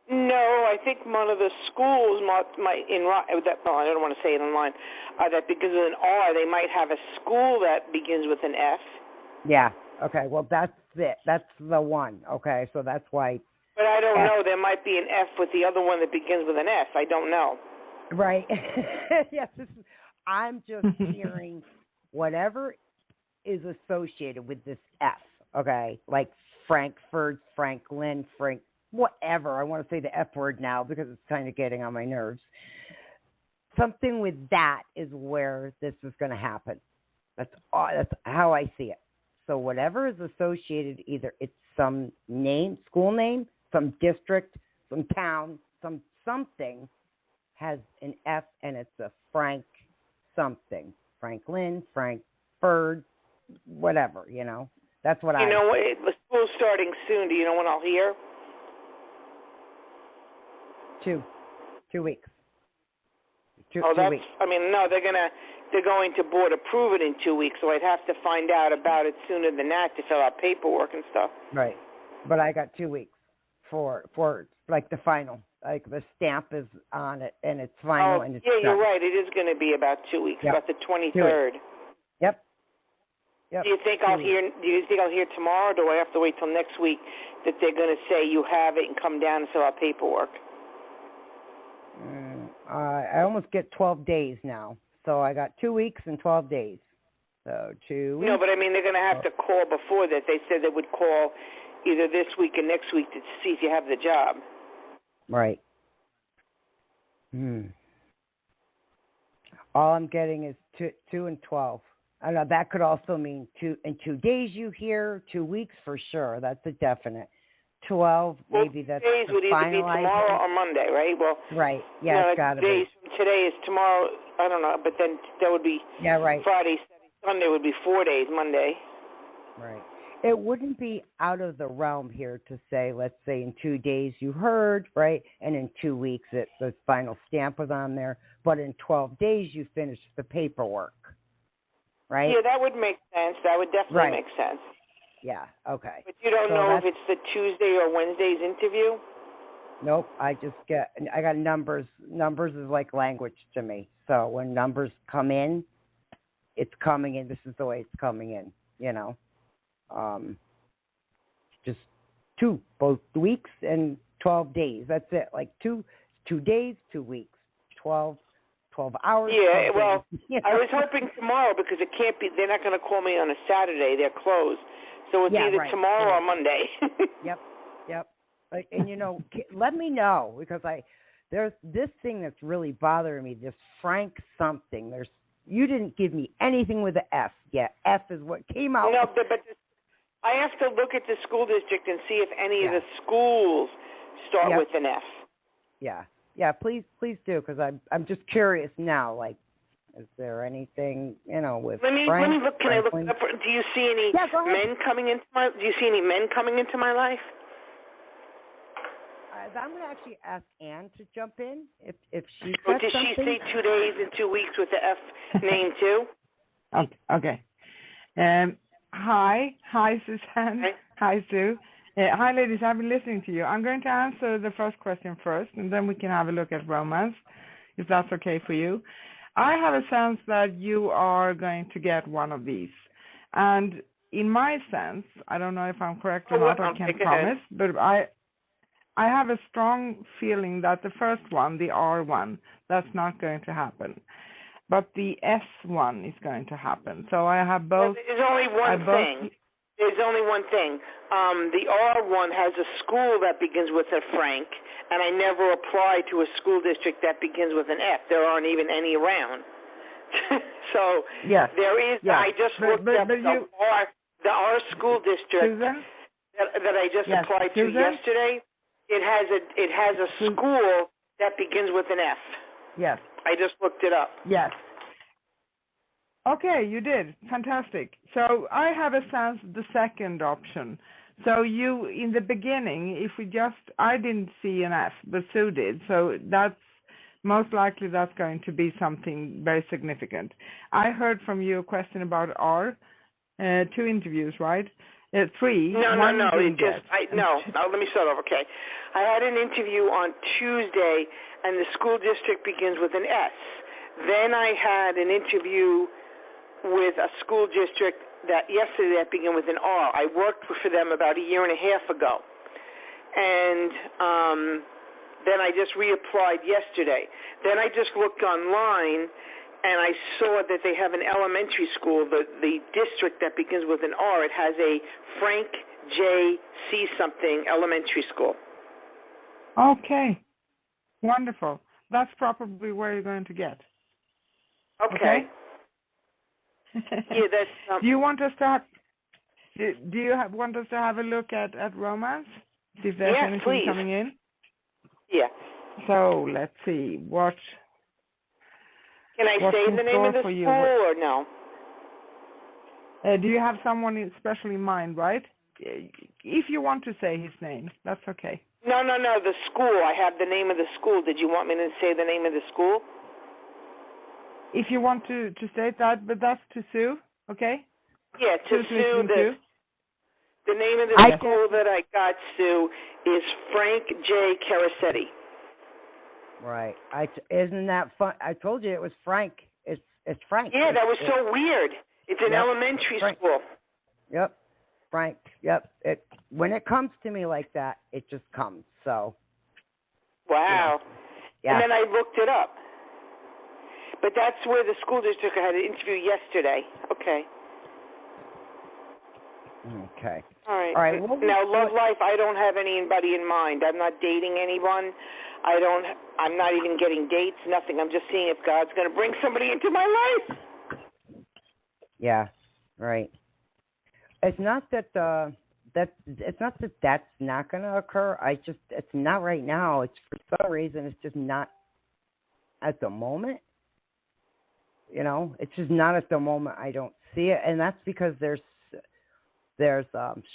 No, I think one of the schools might I don't want to say it online, that begins with an R, they might have a school that begins with an F. Yeah. Okay. Well, that's it. That's the one. Okay. So that's why. But I don't know. There might be an F with the other one that begins with an S. I don't know. Right. Yes. I'm just hearing whatever is associated with this F. Okay. Like Frankfurt, Franklin, whatever. I want to say the F word now because it's kind of getting on my nerves. Something with that is where this is going to happen. That's how I see it. So whatever is associated, either it's some name, school name, some district, some town, something has an F and it's a Frank something. Franklin, Frankfurt, whatever, That's what You know what? The school's starting soon. Do you know when I'll hear? 2 weeks. Two weeks. I mean, no, they're going to board approve it in 2 weeks, so I'd have to find out about it sooner than that to fill out paperwork and stuff. Right. But I got 2 weeks for like the final. Like the stamp is on it and it's final and it's done. You're right. It is going to be about 2 weeks, about the 23rd. Yep. Do you think I'll hear tomorrow, or do I have to wait till next week that they're going to say you have it and come down and fill out paperwork? I almost get 12 days now. So I got 2 weeks and 12 days. So 2 weeks. No, but I mean, they're going to have to call before that. They said they would call either this week or next week to see if you have the job. Right. All I'm getting is 2 and 12. I know that could also mean 2 days you hear, 2 weeks for sure. That's a definite. 12, maybe that's days would either be tomorrow or Monday, right? Well, right. Yeah, it's got to be. Days from today is tomorrow. I don't know, but then that would be Friday, Saturday, Sunday would be 4 days, Monday. Right. It wouldn't be out of the realm here to say, let's say in 2 days you heard, right, and in 2 weeks the final stamp was on there, but in 12 days you finished the paperwork, right? Yeah, that would make sense. That would definitely make sense. Yeah, okay. But you don't know if it's the Tuesday or Wednesday's interview? Nope, I got numbers. Numbers is like language to me. So when numbers come in, it's coming in. This is the way it's coming in, just 2, both weeks and 12 days. That's it. Like 2 days, 2 weeks, 12 hours. Yeah, well, I was hoping tomorrow because it can't be, they're not going to call me on a Saturday. They're closed. So it's either tomorrow or Monday. Yep. And, let me know because there's this thing that's really bothering me, this Frank something. You didn't give me anything with an F. Yeah, F is what came out. No, but I have to look at the school district and see if any of the schools start with an F. Yeah, please do because I'm just curious now, like, is there anything, with Let me look. Can Franklin? I look up? Do you see any men coming into my? Do you see any men coming into my life? I'm going to actually ask Ann to jump in if she. Did she say 2 days and 2 weeks with the F name too? Okay. Hi, Suzanne. Hi, Sue. Hi, ladies. I've been listening to you. I'm going to answer the first question first, and then we can have a look at romance, if that's okay for you. I have a sense that you are going to get one of these. And in my sense, I don't know if I'm correct or not, I can't Take ahead. promise, but I have a strong feeling that the first one, the R one, that's not going to happen. But the S one is going to happen. So I have both. There's only one thing. There's only one thing. The R one has a school that begins with a Frank, and I never applied to a school district that begins with an F. There aren't even any around. So yes. there is. Yes. I just looked up the R school district Susan? that I just applied to Susan? yesterday. It has a school that begins with an F. Yes. I just looked it up. Yes. Okay, you did. Fantastic. So I have a sense the second option. So you, in the beginning, I didn't see an F, but Sue did. So that's most likely that's going to be something very significant. I heard from you a question about R, 2 interviews, right? 3. No. No. Let me start over. Okay, I had an interview on Tuesday, and the school district begins with an S. Then I had an interview with a school district yesterday that began with an R. I worked for them about a year and a half ago, and then I just reapplied yesterday. Then I just looked online, and I saw that they have an elementary school, the district that begins with an R. It has a Frank J. C. something elementary school. Okay. Wonderful. That's probably where you're going to get. Okay. Yeah, that's. Do you want us to want us to have a look at romance? See if there's anything please. coming in? Yeah. So let's see. What? Can I say the name of the school or no? Do you have someone special in mind, right? If you want to say his name, that's okay. No, the school. I have the name of the school. Did you want me to say the name of the school? If you want to state that, but that's to Sue, okay? Yeah, to Sue. The name of the school that I got, Sue, is Frank J. Carasetti. Right. Isn't that fun? I told you it was Frank. It's Frank. Yeah, that was so weird. It's an elementary school. Yep. Frank. Yep. When it comes to me like that, it just comes. So. Wow. Yeah. And then I looked it up. But that's where the school district had an interview yesterday. Okay. Okay. All right. Now, love life, I don't have anybody in mind. I'm not dating anyone. I'm not even getting dates, nothing. I'm just seeing if God's going to bring somebody into my life. Yeah. Right. It's not that that's not going to occur. It's not right now. It's for some reason it's just not at the moment. You know, it's just not at the moment. I don't see it, and that's because there's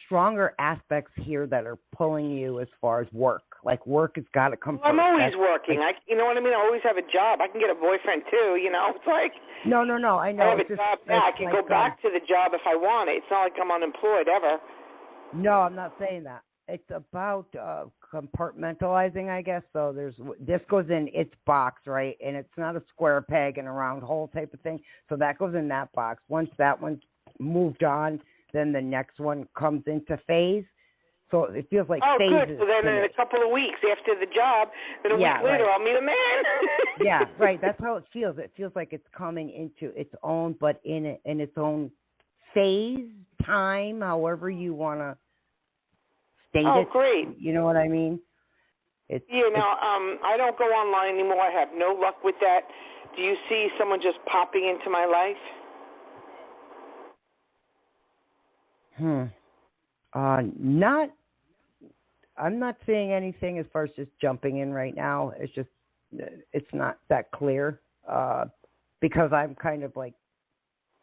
stronger aspects here that are pulling you as far as work. Like work has got to come first. I'm always working. You know what I mean? I always have a job. I can get a boyfriend too. You know, it's like no. I know. I have a job now. I can go back to the job if I want it. It's not like I'm unemployed ever. No, I'm not saying that. It's about compartmentalizing, I guess. So this goes in its box, right? And it's not a square peg in a round hole type of thing. So that goes in that box. Once that one's moved on, then the next one comes into phase. So it feels like phases. Oh, good. So then in a couple of weeks after the job, then a week later, I'll meet a man. Yeah, right. That's how it feels. It feels like it's coming into its own, but in its own phase, time, however you want to state it. Oh, great. You know what I mean? I don't go online anymore. I have no luck with that. Do you see someone just popping into my life? I'm not seeing anything as far as just jumping in right now. It's not that clear, because I'm kind of like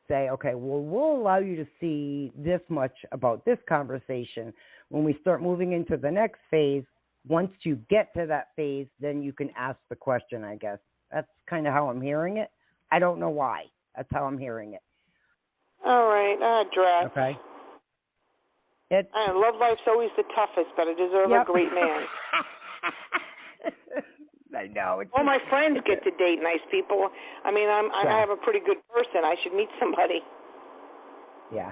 say, okay, well, we'll allow you to see this much about this conversation. When we start moving into the next phase, once you get to that phase, then you can ask the question, I guess. That's kind of how I'm hearing it. I don't know why. That's how I'm hearing it. All right. Draft. Okay. Love life's always the toughest, but I deserve a great man. I know. All my friends get to date nice people. I mean, I have a pretty good person. I should meet somebody. Yeah.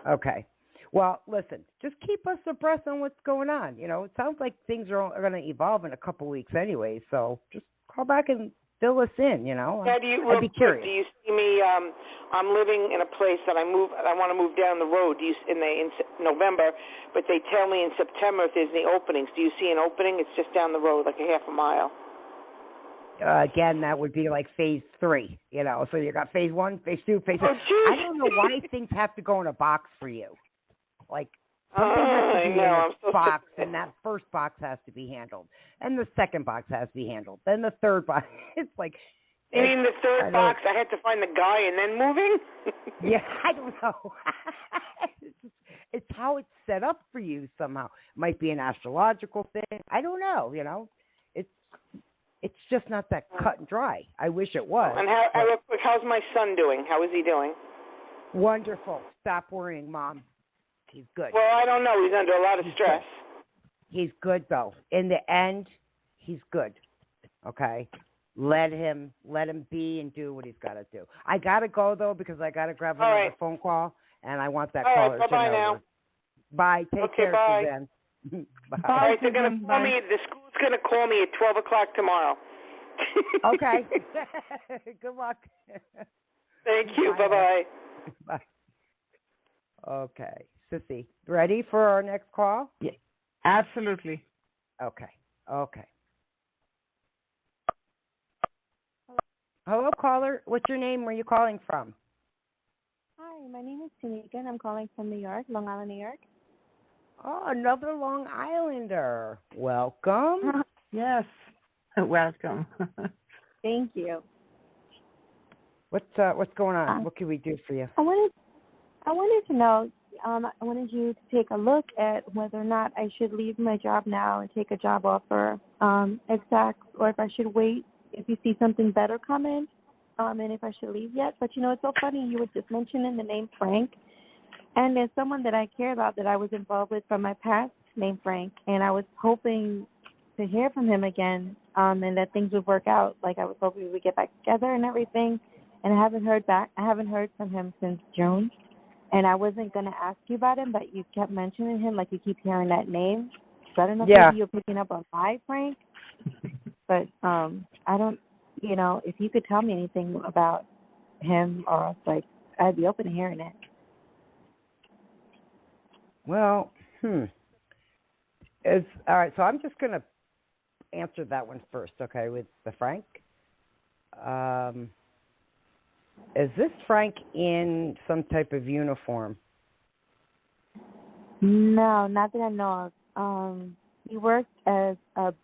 Okay. Well, listen, just keep us abreast on what's going on. You know, it sounds like things are going to evolve in a couple weeks anyway, so just call back and fill us in, you know. Now, I'd be curious. do you see me? I'm living in a place that I want to move down the road. In November, but they tell me in September if there's any openings. Do you see an opening? It's just down the road, like a half a mile. Again, that would be like phase 3, you know. So you got phase 1, phase 2, phase 3. Oh, I don't know why things have to go in a box for you. Like, something has to be in a box, and that first box has to be handled. And the second box has to be handled. Then the third box. It's like... You mean the third box? I had to find the guy and then moving? Yeah, I don't know. It's how it's set up for you somehow. It might be an astrological thing. I don't know, you know. It's just not that cut and dry. I wish it was. And how's my son doing? How is he doing? Wonderful. Stop worrying, Mom. He's good. Well, I don't know. He's under a lot of stress. He's good, though. In the end, he's good. Okay? Let him be and do what he's got to do. I got to go, though, because I got to grab another phone call, and I want that caller to know. Bye-bye now. Bye. Take care, bye. Suzanne. Bye. All right, they're going to call me. The school's going to call me at 12 o'clock tomorrow. Okay. Good luck. Thank you. Bye-bye. Bye. Okay. Sissy, ready for our next call? Yeah, absolutely. Okay. Hello, caller. What's your name? Where are you calling from? Hi, my name is Tanika, and I'm calling from New York, Long Island, New York. Oh, another Long Islander. Welcome. Yes. Welcome. Thank you. What's going on? What can we do for you? I wanted to know. I wanted you to take a look at whether or not I should leave my job now and take a job offer, exact, or if I should wait. If you see something better coming, and if I should leave yet. But you know, it's so funny. You were just mentioning the name Frank, and there's someone that I care about that I was involved with from my past named Frank, and I was hoping to hear from him again, and that things would work out. Like I was hoping we would get back together and everything. And I haven't heard back. I haven't heard from him since June. And I wasn't going to ask you about him, but you kept mentioning him, like you keep hearing that name. So I don't know if maybe you're picking up on my Frank. But I don't, you know, if you could tell me anything about him, or else, like, I'd be open to hearing it. Well, all right, so I'm just going to answer that one first, okay, with the Frank. Is this Frank in some type of uniform? No, not that I know of. He worked as a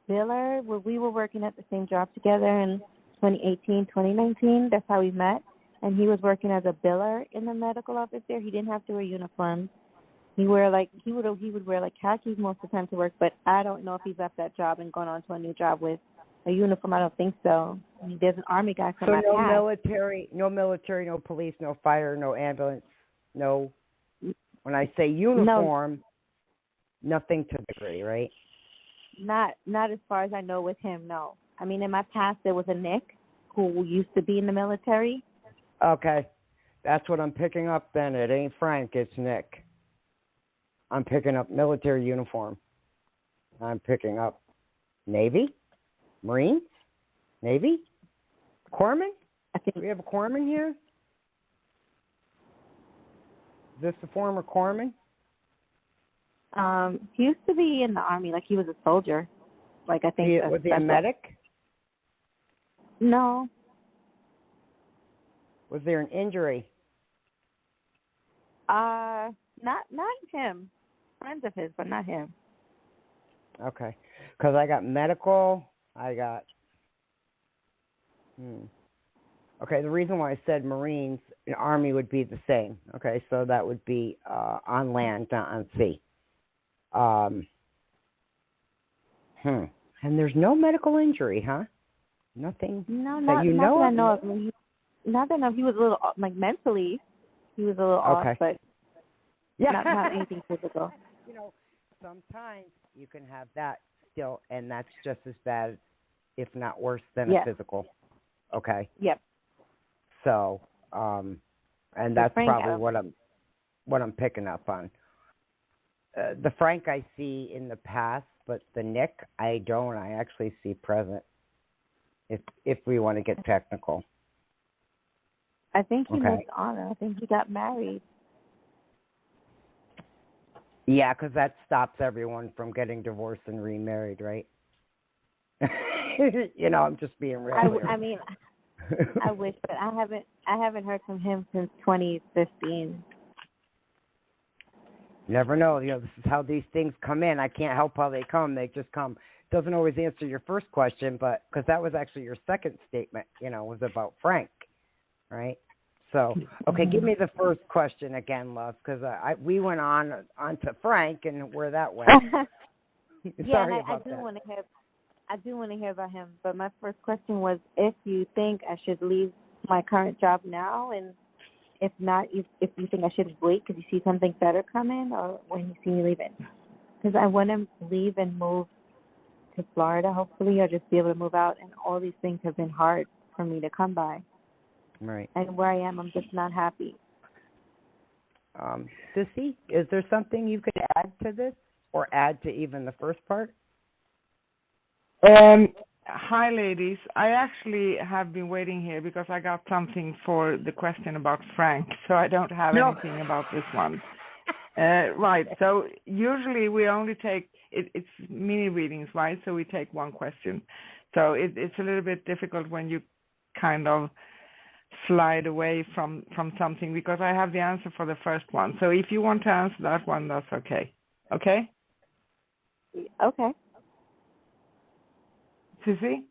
biller. We were working at the same job together in 2018, 2019. That's how we met. And he was working as a biller in the medical office there. He didn't have to wear uniforms. He would wear like khakis most of the time to work, but I don't know if he's left that job and gone on to a new job with a uniform. I don't think so. I mean, there's an Army guy from my So past. no military, no police, no fire, no ambulance, no. When I say uniform, nothing to the degree, right? Not as far as I know with him, no. I mean, in my past there was a Nick who used to be in the military. Okay, that's what I'm picking up. Then it ain't Frank, it's Nick. I'm picking up military uniform. I'm picking up Navy, Marines, Navy, corpsman. Do we have a corpsman here? Is this the former corpsman? He used to be in the Army, like he was a soldier. Like I think. Was he a medic? No. Was there an injury? Not him. Friends of his, but not him. Okay, because I got medical. I got. Okay, the reason why I said Marines and Army would be the same. Okay, so that would be on land, not on sea. And there's no medical injury, huh? Nothing. No, that not that I know of. Not that I know of. He was a little, like, mentally, he was a little off, but not anything physical. You know, sometimes you can have that still, and that's just as bad, if not worse, than a physical. Okay. Yep. So, and that's probably what I'm. what I'm picking up on. The Frank I see in the past, but the Nick I don't. I actually see present. If we want to get technical. I think he Okay. moved on. I think he got married. Yeah, because that stops everyone from getting divorced and remarried, right? You know, I'm just being real here. I mean, I wish, but I haven't heard from him since 2015. Never know. You know, this is how these things come in. I can't help how they come. They just come. Doesn't always answer your first question, but because that was actually your second statement, you know, was about Frank, right? So, okay, give me the first question again, love, because we went on to Frank and where that went. Yeah, Sorry and about I that. do want to hear about him. But my first question was if you think I should leave my current job now, and if not, if you think I should wait because you see something better coming, or when you see me leaving. Because I want to leave and move to Florida, hopefully, or just be able to move out. And all these things have been hard for me to come by. Right. And where I am, I'm just not happy. Sissy, is there something you could add to this, or add to even the first part? Hi, ladies. I actually have been waiting here because I got something for the question about Frank, so I don't have anything about this one. Right. So usually we only take it's mini readings, right? So we take one question. So it's a little bit difficult when you kind of slide away from something because I have the answer for the first one. So if you want to answer that one, that's okay. Okay? Okay. Sissy?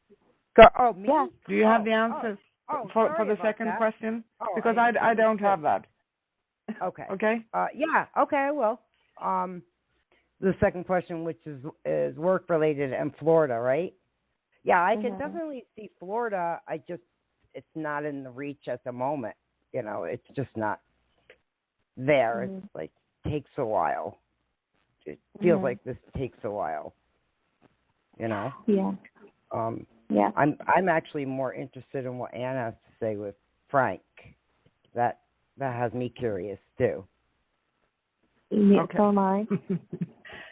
Oh, me? Yeah. Do you have the answer for sorry the about second that. question? Oh, Because I don't have that. Okay. Okay? Yeah, okay, I will. The second question, which is work related in Florida, right? Yeah, I can definitely see Florida. It's not in the reach at the moment. You know, it's just not there. It's like takes a while. It feels like this takes a while. You know? Yeah. Yeah. I'm actually more interested in what Anna has to say with Frank. That has me curious too. Okay. So am I.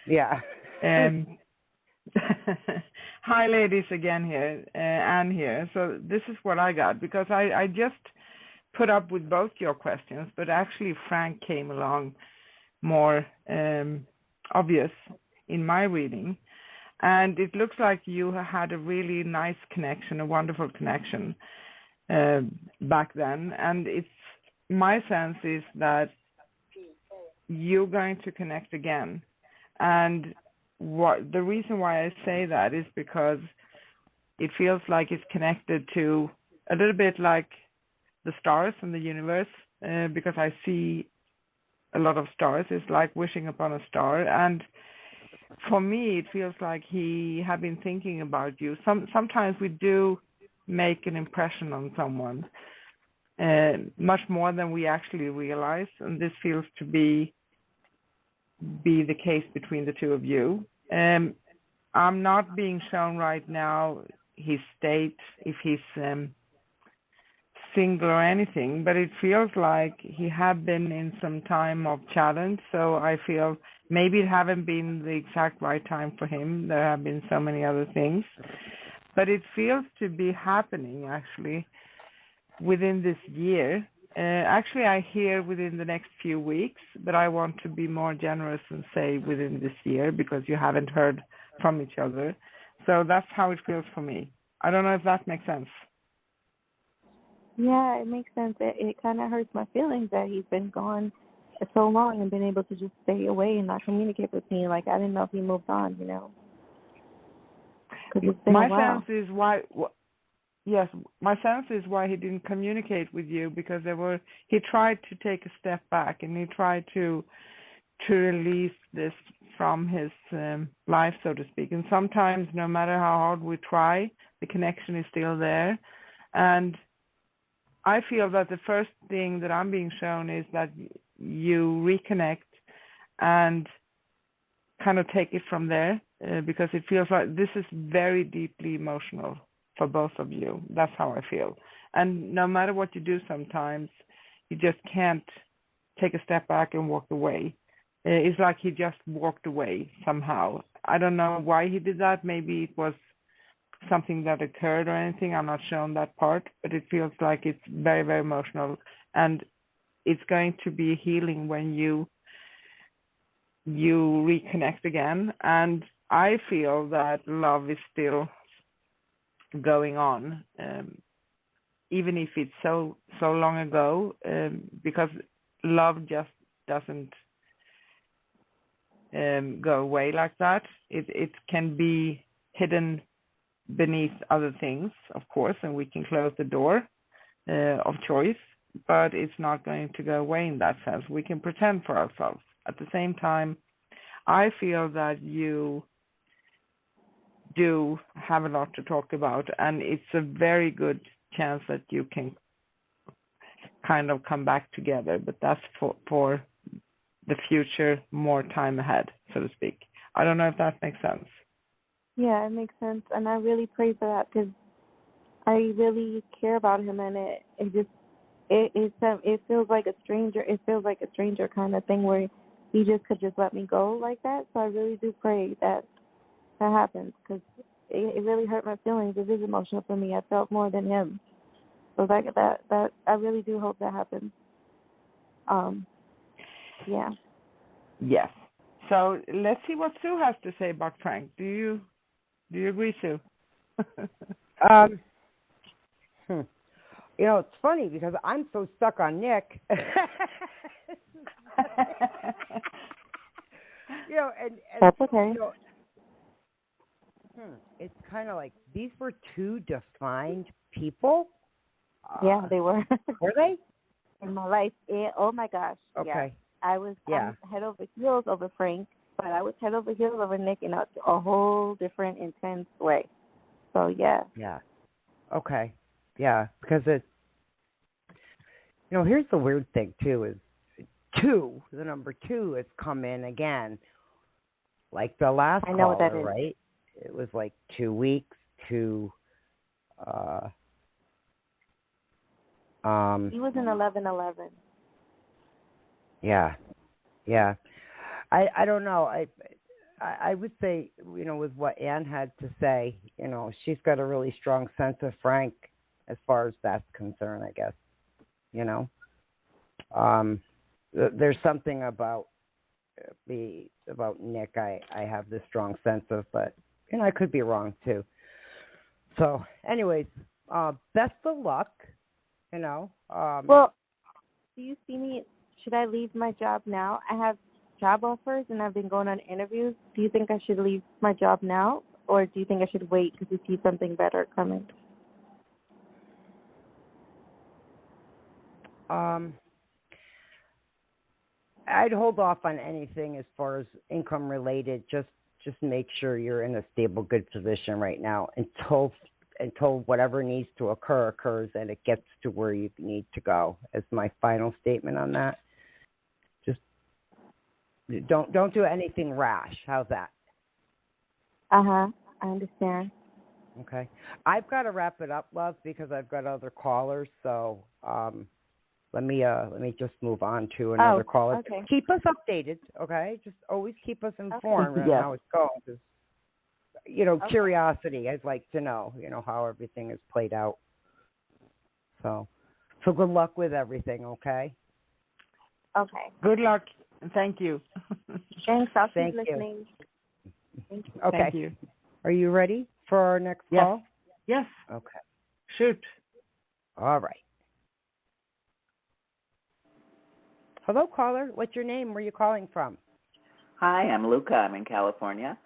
Yeah. Hi, ladies, again here, Anne here. So this is what I got because I just put up with both your questions, but actually Frank came along more obvious in my reading. And it looks like you had a really nice connection, a wonderful connection back then. And my sense is that you're going to connect again. And the reason why I say that is because it feels like it's connected to a little bit like the stars and the universe, because I see a lot of stars. It's like wishing upon a star. And for me, it feels like he had been thinking about you. Sometimes we do make an impression on someone, much more than we actually realize, and this feels to be the case between the two of you. I'm not being shown right now his state, if he's single or anything, but it feels like he had been in some time of challenge, so I feel maybe it haven't been the exact right time for him. There have been so many other things, but it feels to be happening actually within this year. Actually, I hear within the next few weeks, but I want to be more generous and say within this year because you haven't heard from each other. So that's how it feels for me. I don't know if that makes sense. Yeah, it makes sense. It kind of hurts my feelings that he's been gone for so long and been able to just stay away and not communicate with me. Like, I didn't know if he moved on, you know. 'Cause it's been a while. Sense is why... Yes, my sense is why he didn't communicate with you because he tried to take a step back and he tried to release this from his life, so to speak. And sometimes, no matter how hard we try, the connection is still there. And I feel that the first thing that I'm being shown is that you reconnect and kind of take it from there because it feels like this is very deeply emotional for both of you. That's how I feel. And no matter what you do sometimes, you just can't take a step back and walked away. It's like he just walked away somehow. I don't know why he did that. Maybe it was something that occurred or anything. I'm not sure on that part, but it feels like it's very, very emotional. And it's going to be healing when you reconnect again. And I feel that love is still going on, even if it's so long ago, because love just doesn't go away like that. It can be hidden beneath other things, of course, and we can close the door of choice, but it's not going to go away in that sense. We can pretend for ourselves. At the same time, I feel that you do have a lot to talk about, and it's a very good chance that you can kind of come back together, but that's for the future, more time ahead, so to speak. I don't know if that makes sense. Yeah, it makes sense, and I really pray for that because I really care about him, and it feels like a stranger. It feels like a stranger kind of thing where he just could just let me go like that. So I really do pray that happens because it really hurt my feelings. It is emotional for me. I felt more than him. So that I really do hope that happens. Yeah. Yes. So let's see what Sue has to say about Frank. Do you agree, Sue? You know, it's funny because I'm so stuck on Nick. You know, and That's okay. You know, it's kind of like these were two defined people. Yeah, they were. Were they? In my life. Yeah, oh my gosh. Okay. Yeah. I'm head over heels over Frank, but I was head over heels over Nick in a whole different, intense way. So, yeah. Yeah. Okay. Yeah, because it, you know, here's the weird thing, too, is the number 2 has come in again. Like the last I know what that caller, is. right? It was like 2 weeks to, He was in 11:11. Yeah. Yeah. I don't know. I would say, you know, with what Anne had to say, you know, she's got a really strong sense of Frank as far as that's concerned, I guess, you know. There's something about Nick I have this strong sense of, but, you know, I could be wrong, too. So, anyways, best of luck, you know. Well, do you see me? Should I leave my job now? I have job offers, and I've been going on interviews. Do you think I should leave my job now, or do you think I should wait because you see something better coming? I'd hold off on anything as far as income related. Just make sure you're in a stable, good position right now until whatever needs to occur occurs and it gets to where you need to go. As my final statement on that. Just don't do anything rash. How's that? I understand. Okay. I've got to wrap it up, love, because I've got other callers. So let me just move on to another caller. Okay. Keep us updated, okay? Just always keep us informed on how it's going. 'Cause, you know, curiosity. I'd like to know, you know, how everything is played out. So good luck with everything, okay? Okay. Good luck, and thank you. Thanks. I'll keep Thank you. listening. Thank you. Okay. Thank you. Are you ready for our next call? Yes. Okay. Shoot. All right. Hello, caller. What's your name? Where are you calling from? Hi, I'm Luca. I'm in California.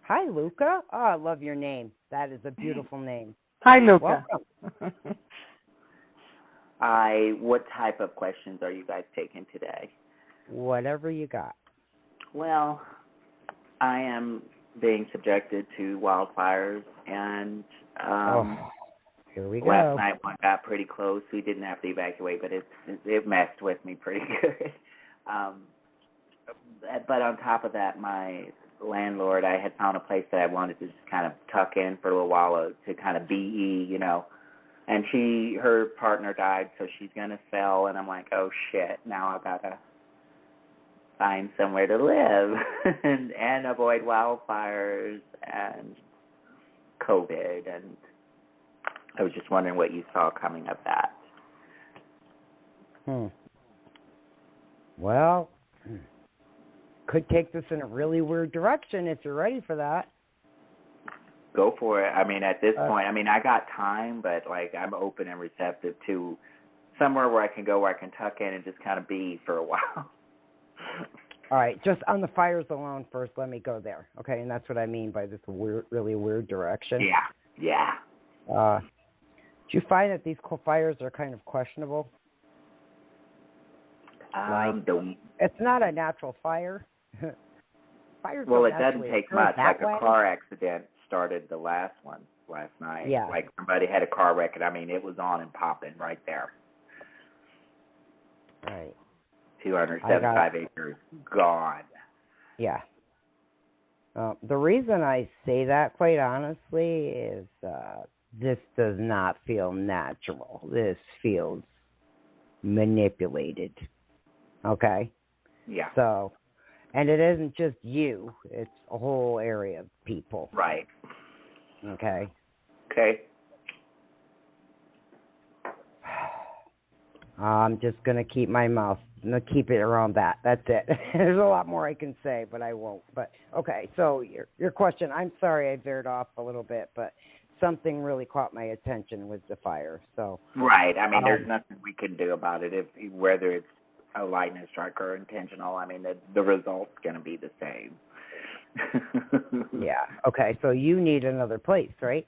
Hi, Luca. Oh, I love your name. That is a beautiful name. Hi, Luca. Welcome. What type of questions are you guys taking today? Whatever you got. Well, I am being subjected to wildfires, and here we go. last night one got pretty close. We didn't have to evacuate, but it messed with me pretty good. But on top of that, my landlord, I had found a place that I wanted to just kind of tuck in for a little while to kind of BE, you know, And her partner died, so she's going to sell, and I'm like, oh shit, now I got to find somewhere to live and avoid wildfires and COVID, and I was just wondering what you saw coming of that. Well, could take this in a really weird direction if you're ready for that. Go for it. I mean, at this point, I got time, but, like, I'm open and receptive to somewhere where I can go, where I can tuck in and just kind of be for a while. All right, just on the fires alone first, let me go there, okay? And that's what I mean by this really weird direction. Yeah. Do you find that these fires are kind of questionable? It's not a natural fire. Fires well, don't it doesn't take much. Like a car accident started the last one last night. Yeah. Like somebody had a car wreck, and it was on and popping right there. Right. 275 acres gone. Yeah. The reason I say that, quite honestly, is this does not feel natural. This feels manipulated. Okay? Yeah. So, and it isn't just you. It's a whole area of people. Right. Okay? Okay. I'm just going to keep my mouth. I'm going to keep it around that. That's it. There's a lot more I can say, but I won't. But, okay, so your question, I'm sorry I veered off a little bit, but something really caught my attention with the fire. So Right. There's nothing we can do about it, whether it's a lightning strike or intentional. The result's going to be the same. Yeah. Okay, so you need another place, right?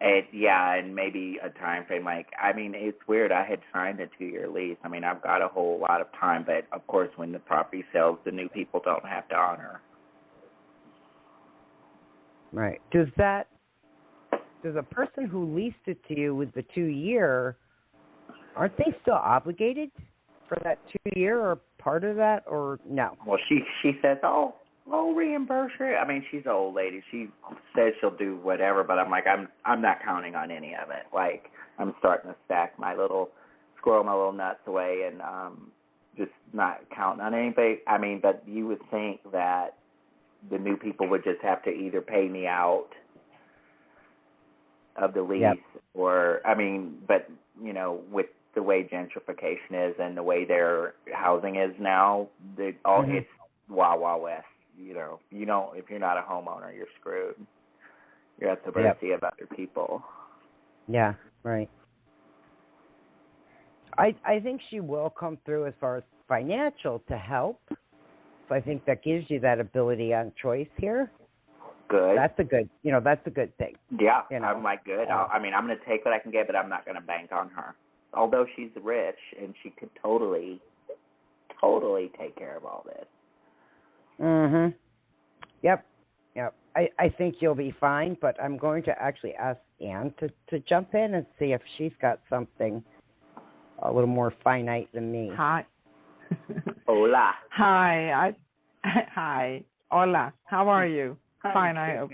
And maybe a time frame. It's weird. I had signed a 2-year lease. I've got a whole lot of time, but of course, when the property sells, the new people don't have to honor. Right. Does a person who leased it to you with the 2-year, aren't they still obligated for that 2-year or part of that, or no? Well, she says, I'll reimburse her. She's an old lady. She says she'll do whatever, but I'm like, I'm not counting on any of it. Like, I'm starting to squirrel my little nuts away and just not counting on anybody. But you would think that the new people would just have to either pay me out of the lease or, but, with the way gentrification is and the way their housing is now, it's Wild Wild West. If you're not a homeowner, you're screwed. You're at the mercy of other people. Yeah, right. I think she will come through as far as financial to help. So I think that gives you that ability on choice here. Good. That's a good thing. Yeah, I'm like, good. I'm going to take what I can get, but I'm not going to bank on her. Although she's rich and she could totally take care of all this. Mm-hmm. Yep. I think you'll be fine, but I'm going to actually ask Anne to jump in and see if she's got something a little more finite than me. Hi. Hola. Hi. Hi. Hola. How are you? Hi. Fine, I hope.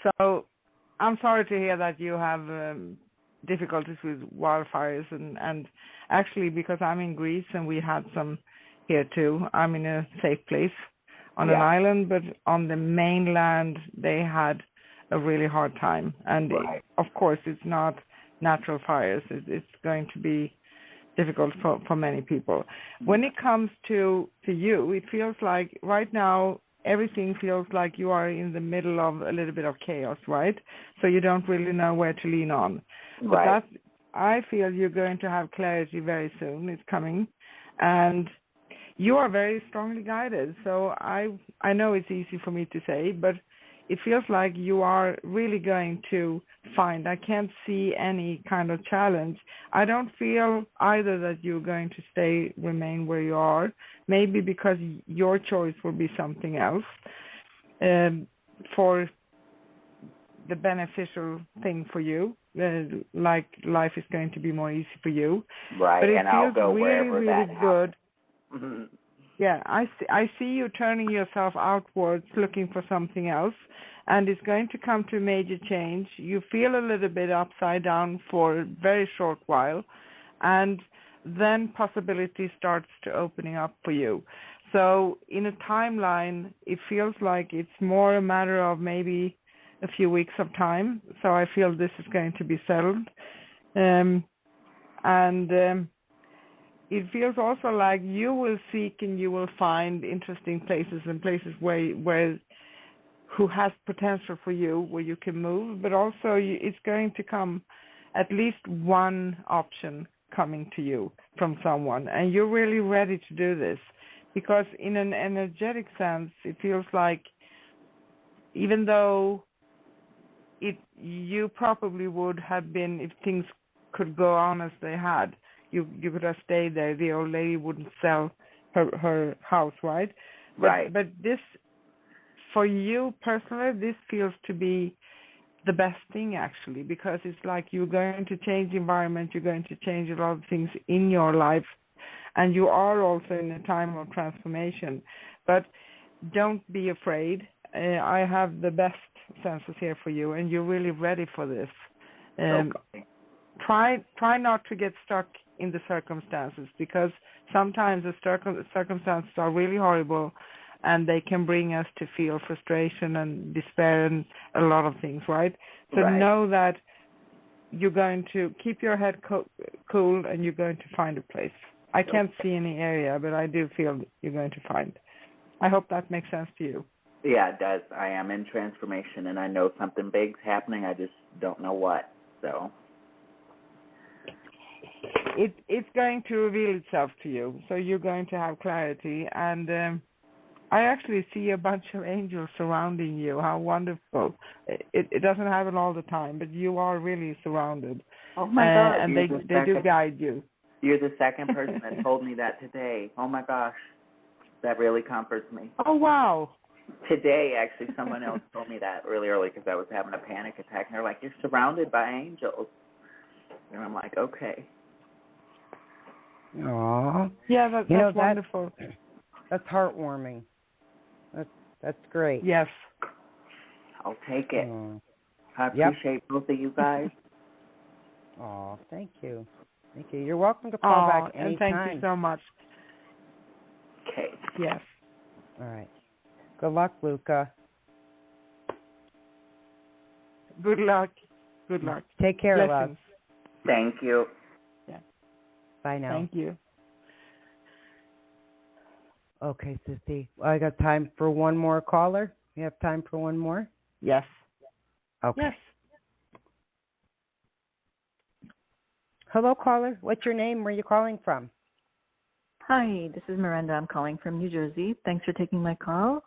So I'm sorry to hear that you have difficulties with wildfires, and actually because I'm in Greece and we had some here too, I'm in a safe place on an island, but on the mainland they had a really hard time. And of course it's not natural fires. It's going to be difficult for many people. When it comes to you, it feels like right now everything feels like you are in the middle of a little bit of chaos, right? So you don't really know where to lean on. But I feel you're going to have clarity very soon. It's coming. And you are very strongly guided. So I know it's easy for me to say, but it feels like you are really going to find. I can't see any kind of challenge. I don't feel either that you're going to remain where you are, maybe because your choice will be something else for the beneficial thing for you, like life is going to be more easy for you. Right, but it and feels I'll go really, wherever really that good. happens. Yeah, I see you turning yourself outwards, looking for something else, and it's going to come to a major change. You feel a little bit upside down for a very short while, and then possibility starts to opening up for you. So in a timeline, it feels like it's more a matter of maybe a few weeks of time. So I feel this is going to be settled. It feels also like you will seek and you will find interesting places and places where who has potential for you, where you can move, but also it's going to come at least one option coming to you from someone, and you're really ready to do this, because in an energetic sense, it feels like even though you probably would have been, if things could go on as they had, you could have stayed there. The old lady wouldn't sell her house, right? Right. But this, for you personally, this feels to be the best thing actually, because it's like you're going to change the environment, you're going to change a lot of things in your life, and you are also in a time of transformation. But don't be afraid. I have the best senses here for you, and you're really ready for this. Okay. Try not to get stuck in the circumstances, because sometimes the circumstances are really horrible, and they can bring us to feel frustration and despair and a lot of things, right? So Right. know that you're going to keep your head cool, and you're going to find a place. I can't see any area, but I do feel you're going to find. I hope that makes sense to you. Yeah, it does. I am in transformation, and I know something big's happening. I just don't know what. So It's going to reveal itself to you, so you're going to have clarity. And I actually see a bunch of angels surrounding you. How wonderful. It doesn't happen all the time, but you are really surrounded. oh my God, And they do guide you. You're the second person that told me that today. Oh my gosh, that really comforts me. Oh, wow. Today, actually, someone else told me that really early because I was having a panic attack, and they're like, "You're surrounded by angels," and I'm like, "Okay." Aw. Yeah, that's wonderful. That's heartwarming. That's great. Yes. I'll take it. Aw. I appreciate both of you guys. Oh, thank you. Thank you. You're welcome to call back anytime. And thank you so much. Okay. Yes. All right. Good luck, Luca. Good luck. Good luck. Take care, love. Blessings. Thank you. Yeah. Bye now. Thank you. Okay, Sissy. I got time for one more caller. You have time for one more? Yes. Okay. Yes. Hello, caller. What's your name? Where are you calling from? Hi, this is Miranda. I'm calling from New Jersey. Thanks for taking my call.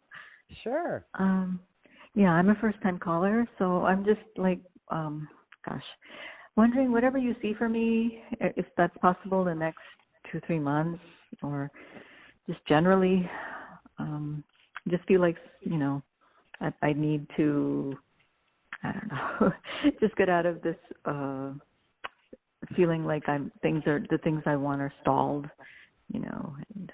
Sure. Yeah, I'm a first-time caller, so I'm just like, wondering whatever you see for me, if that's possible the next 2-3 months, or just generally. Just feel like, I need to, I don't know, just get out of this feeling like the things I want are stalled, and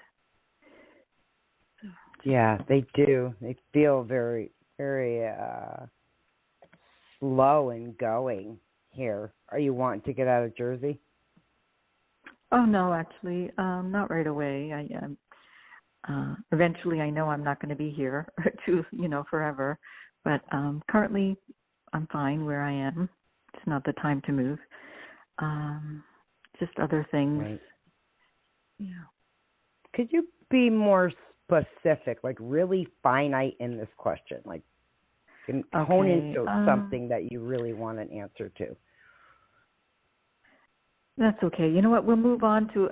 Yeah, they do. They feel very, very slow in going here. Are you wanting to get out of Jersey? Oh no, actually, not right away. Eventually, I know I'm not going to be here forever, but currently, I'm fine where I am. It's not the time to move. Just other things. Right. Yeah. Could you be more specific, like really finite in this question? Like, hone into something that you really want an answer to. That's okay. You know what? We'll move on to,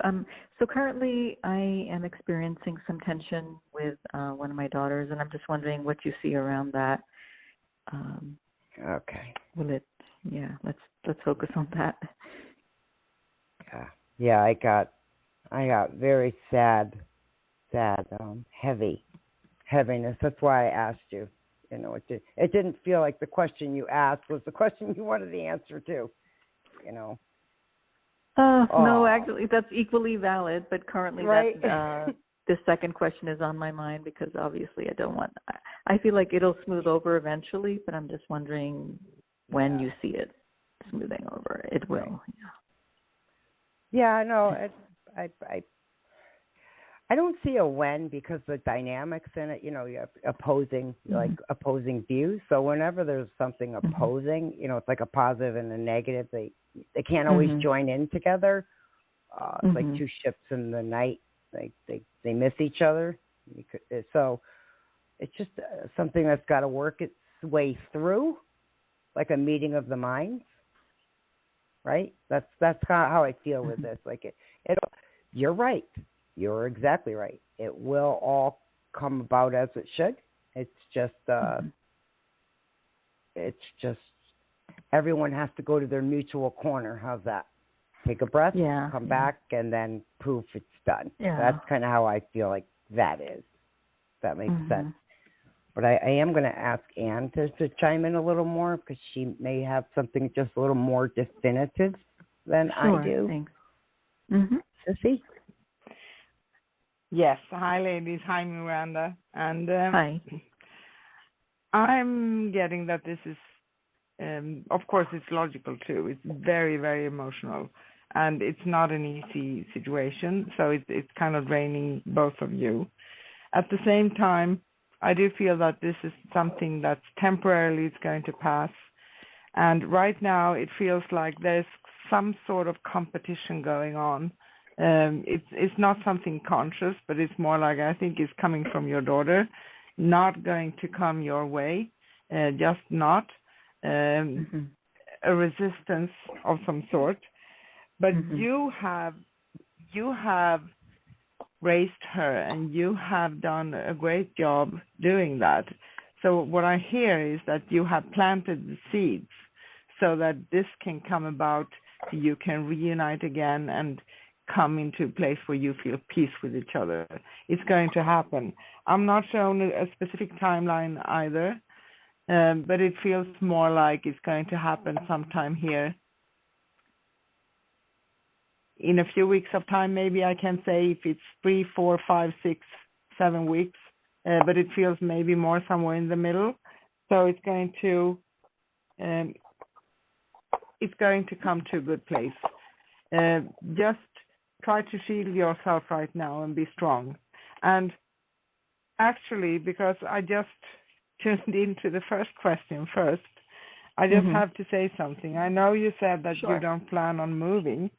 so currently I am experiencing some tension with one of my daughters, and I'm just wondering what you see around that. Okay. Let's focus on that. Yeah, I got very sad, heaviness. That's why I asked you. It didn't feel like the question you asked was the question you wanted the answer to, No, actually, that's equally valid, but currently right? this second question is on my mind because obviously I feel like it'll smooth over eventually, but I'm just wondering when you see it smoothing over. It will. Yeah, no, I don't see a when because the dynamics in it, you have opposing, opposing views. So whenever there's something opposing, it's like a positive and a negative. They can't always join in together. It's like two ships in the night. They miss each other. So it's just something that's got to work its way through, like a meeting of the minds, right? That's kind of how I feel with this. Like you're right. You're exactly right. It will all come about as it should. It's just everyone has to go to their mutual corner. How's that? Take a breath, come back, and then poof, it's done. Yeah. That's kind of how I feel like that is. If that makes sense. But I am going to ask Anne to chime in a little more because she may have something just a little more definitive than I do. Thanks. Sissy? Yes. Hi, ladies. Hi, Miranda. And Hi. I'm getting that this is, of course, it's logical too. It's very, very emotional, and it's not an easy situation. So it's kind of draining both of you. At the same time, I do feel that this is something that's temporarily it's going to pass. And right now, it feels like there's some sort of competition going on. It's not something conscious, but it's more like I think it's coming from your daughter, not going to come your way, just not a resistance of some sort. But you have raised her, and you have done a great job doing that. So what I hear is that you have planted the seeds so that this can come about, you can reunite again and come into a place where you feel peace with each other. It's going to happen. I'm not shown a specific timeline either, but it feels more like it's going to happen sometime here. In a few weeks of time, maybe I can say if it's 3, 4, 5, 6, 7 weeks, but it feels maybe more somewhere in the middle. So it's going to come to a good place. Just try to shield yourself right now and be strong. And actually, because I just tuned into the first question first, I just have to say something. I know you said that you don't plan on moving,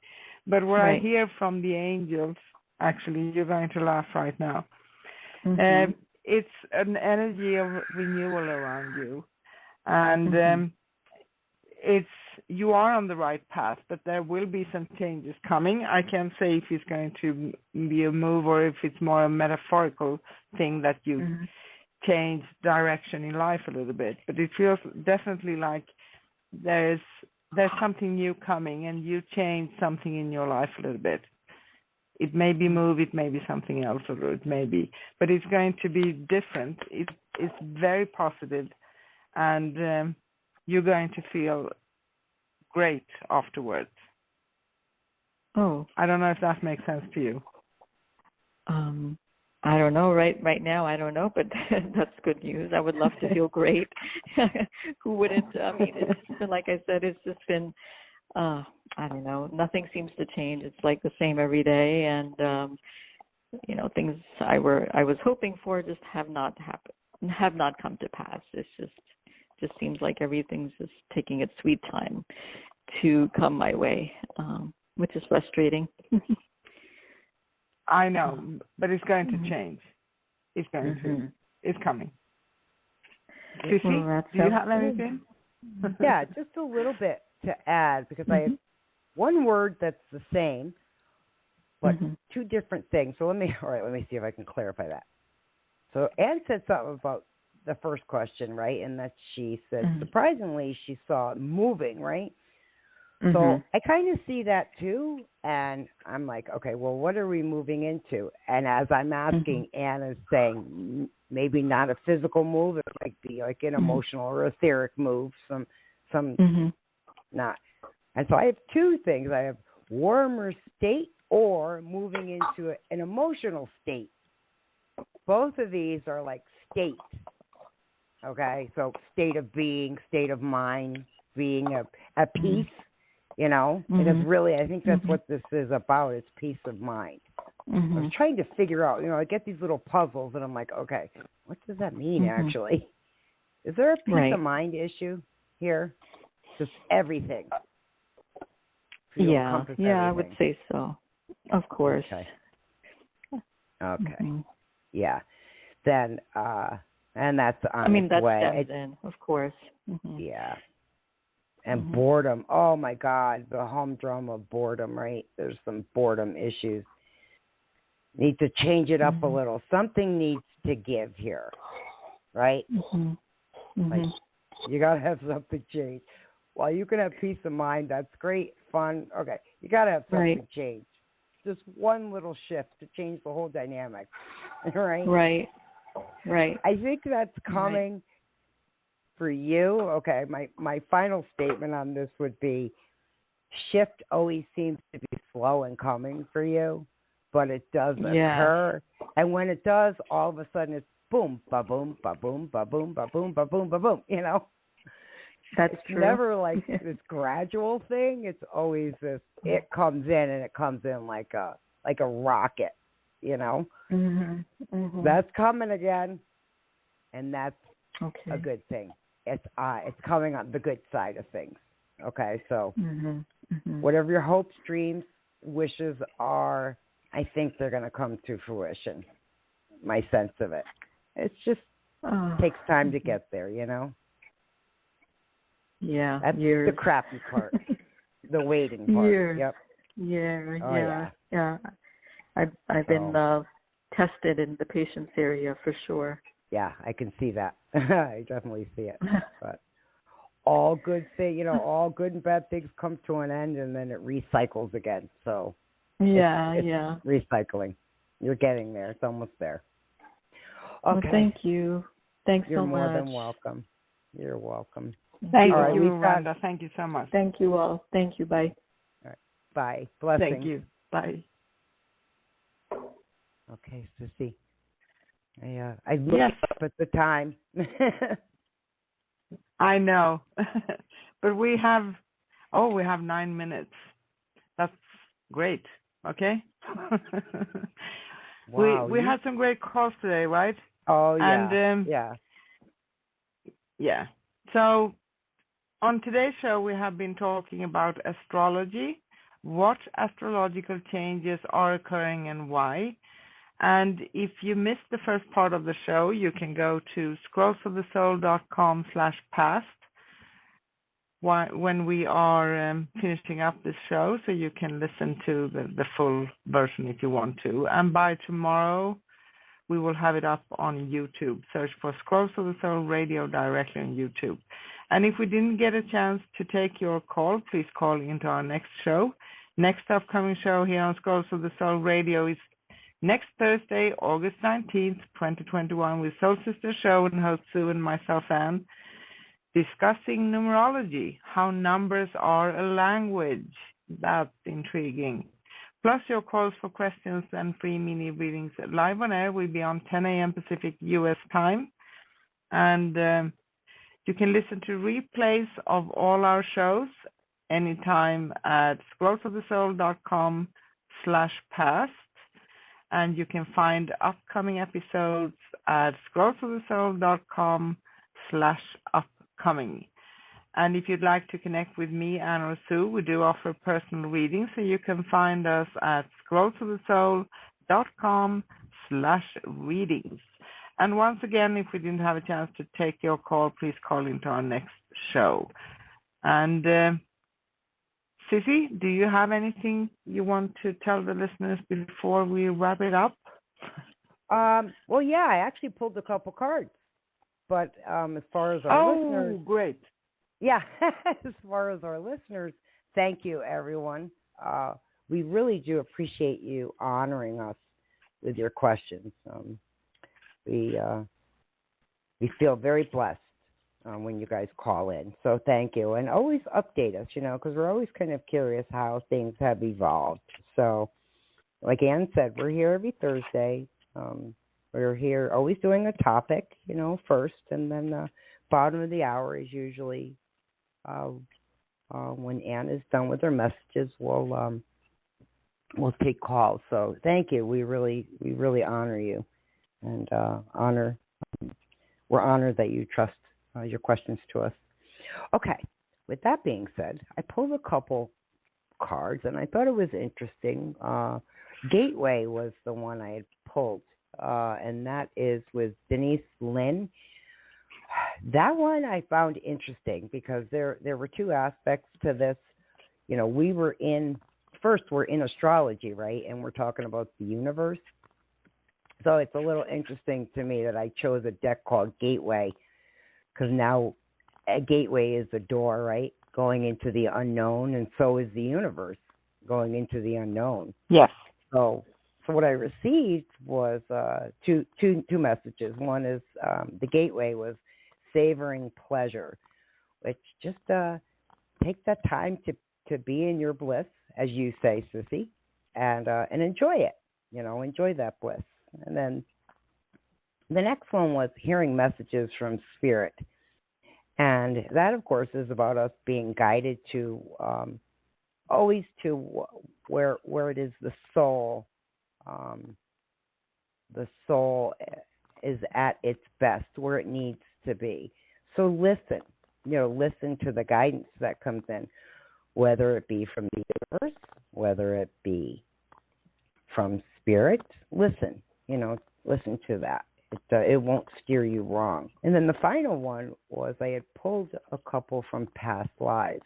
but what I hear from the angels, actually, you're going to laugh right now. It's an energy of renewal around you. And you are on the right path, but there will be some changes coming. I can't say if it's going to be a move or if it's more a metaphorical thing that you change direction in life a little bit. But it feels definitely like there's something new coming, and you change something in your life a little bit. It may be move, it may be something else, or it may be, but it's going to be different. It's very positive, and you're going to feel great afterwards. Oh. I don't know if that makes sense to you. I don't know. Right now, I don't know, but that's good news. I would love to feel great. Who wouldn't? I mean, it's just been, like I said, it's just been, I don't know, nothing seems to change. It's like the same every day, and, things I was hoping for just have not happened, have not come to pass. It's just seems like everything's just taking its sweet time to come my way, which is frustrating. I know, but it's going to change. It's going to. It's coming. Sissy, do you have anything? Yeah, just a little bit to add, because I have one word that's the same, but two different things. So let me see if I can clarify that. So Anne said something about the first question, right? And that she said, surprisingly, she saw it moving, right? So I kind of see that too, and I'm like, okay, well, what are we moving into? And as I'm asking, Anne is saying maybe not a physical move, it might be like an emotional or etheric move, some not. And so I have two things. I have warmer state or moving into an emotional state both of these are like states. Okay, so state of being, state of mind, being at peace, you know, and it's really, I think that's what this is about, it's peace of mind. I was trying to figure out, you know, I get these little puzzles and I'm like, okay, what does that mean actually? Is there a peace of mind issue here? Just everything. Yeah, I would say so. Of course. Okay. Yeah. Then, and that's on its way. Stems in, of course. Yeah. And boredom. Oh my God, the humdrum of boredom, right? There's some boredom issues. Need to change it up a little. Something needs to give here, right? Like, you got to have something change. While you can have peace of mind, that's great, fun. Okay, you got to have something change. Just one little shift to change the whole dynamic, right? Right. I think that's coming for you. Okay, my final statement on this would be shift always seems to be slow in coming for you, but it does occur. And when it does, all of a sudden it's boom, ba-boom, ba-boom, ba-boom, ba-boom, ba-boom, ba-boom, you know? That's it's true. never like this gradual thing. It's always this, it comes in and it comes in like a rocket, you know? That's coming again, and that's a good thing. It's coming on the good side of things. Okay, so whatever your hopes, dreams, wishes are, I think they're going to come to fruition. My sense of it. It's just takes time to get there, you know? Yeah. That's years. the crappy part. The waiting part. Years. Yep. Yeah. I've been tested in the patience area for sure. Yeah, I can see that. I definitely see it. But all good thing, you know, all good and bad things come to an end, and then it recycles again. So it's recycling. You're getting there. It's almost there. Okay. Well, thank you. Thanks You're so much. more than welcome. You're welcome. Thank all right, you, Rhonda. Thank you so much. Thank you all. Thank you. Bye. All right. Bye. Blessings. Thank you. Bye. Okay, Sissy. I looked up at the time. I know. But we have 9 minutes. That's great. Okay? Wow. We had some great calls today, right? Oh, yeah. And, yeah. So on today's show, we have been talking about astrology, what astrological changes are occurring and why. And if you missed the first part of the show, you can go to scrollsofthesoul.com/past when we are finishing up this show, so you can listen to the full version if you want to. And by tomorrow, we will have it up on YouTube. Search for Scrolls of the Soul Radio directly on YouTube. And if we didn't get a chance to take your call, please call into our next show. Next upcoming show here on Scrolls of the Soul Radio is next Thursday, August 19th, 2021, with Soul Sister Show and host Sue and myself, Anne, discussing numerology, how numbers are a language. That's intriguing. Plus your calls for questions and free mini readings live on air will be on 10 a.m. Pacific U.S. time. And you can listen to replays of all our shows anytime at scrollsofthesoul.com/past. And you can find upcoming episodes at scrollsofthesoul.com/upcoming. And if you'd like to connect with me, Anne or Sue, we do offer personal readings, so you can find us at scrollsofthesoul.com/readings. And once again, if we didn't have a chance to take your call, please call into our next show. And Sissy, do you have anything you want to tell the listeners before we wrap it up? Well, yeah, I actually pulled a couple cards. But as far as our listeners... Oh, great. Yeah, as far as our listeners, thank you, everyone. We really do appreciate you honoring us with your questions. We feel very blessed when you guys call in. So thank you. And always update us, you know, because we're always kind of curious how things have evolved. So like Anne said, we're here every Thursday. We're here always doing a topic, first, and then the bottom of the hour is usually when Ann is done with her messages, we'll take calls. So thank you. We really honor you, and we're honored that you trust your questions to us. Okay. With that being said, I pulled a couple cards, and I thought it was interesting. Gateway was the one I had pulled, and that is with Denise Lynn. That one I found interesting because there were two aspects to this. We're in astrology, right? And we're talking about the universe. So it's a little interesting to me that I chose a deck called Gateway, because now a gateway is a door, right? Going into the unknown, and so is the universe going into the unknown. Yes. So what I received was two messages. One is the gateway was savoring pleasure, which just take that time to be in your bliss, as you say, Sissy, and enjoy it. Enjoy that bliss. And then the next one was hearing messages from spirit. And that, of course, is about us being guided to always to where it is the soul. The soul is at its best, where it needs to be. So listen, listen to the guidance that comes in, whether it be from the universe, whether it be from spirit. Listen, listen to that. It won't steer you wrong. And then the final one was I had pulled a couple from past lives.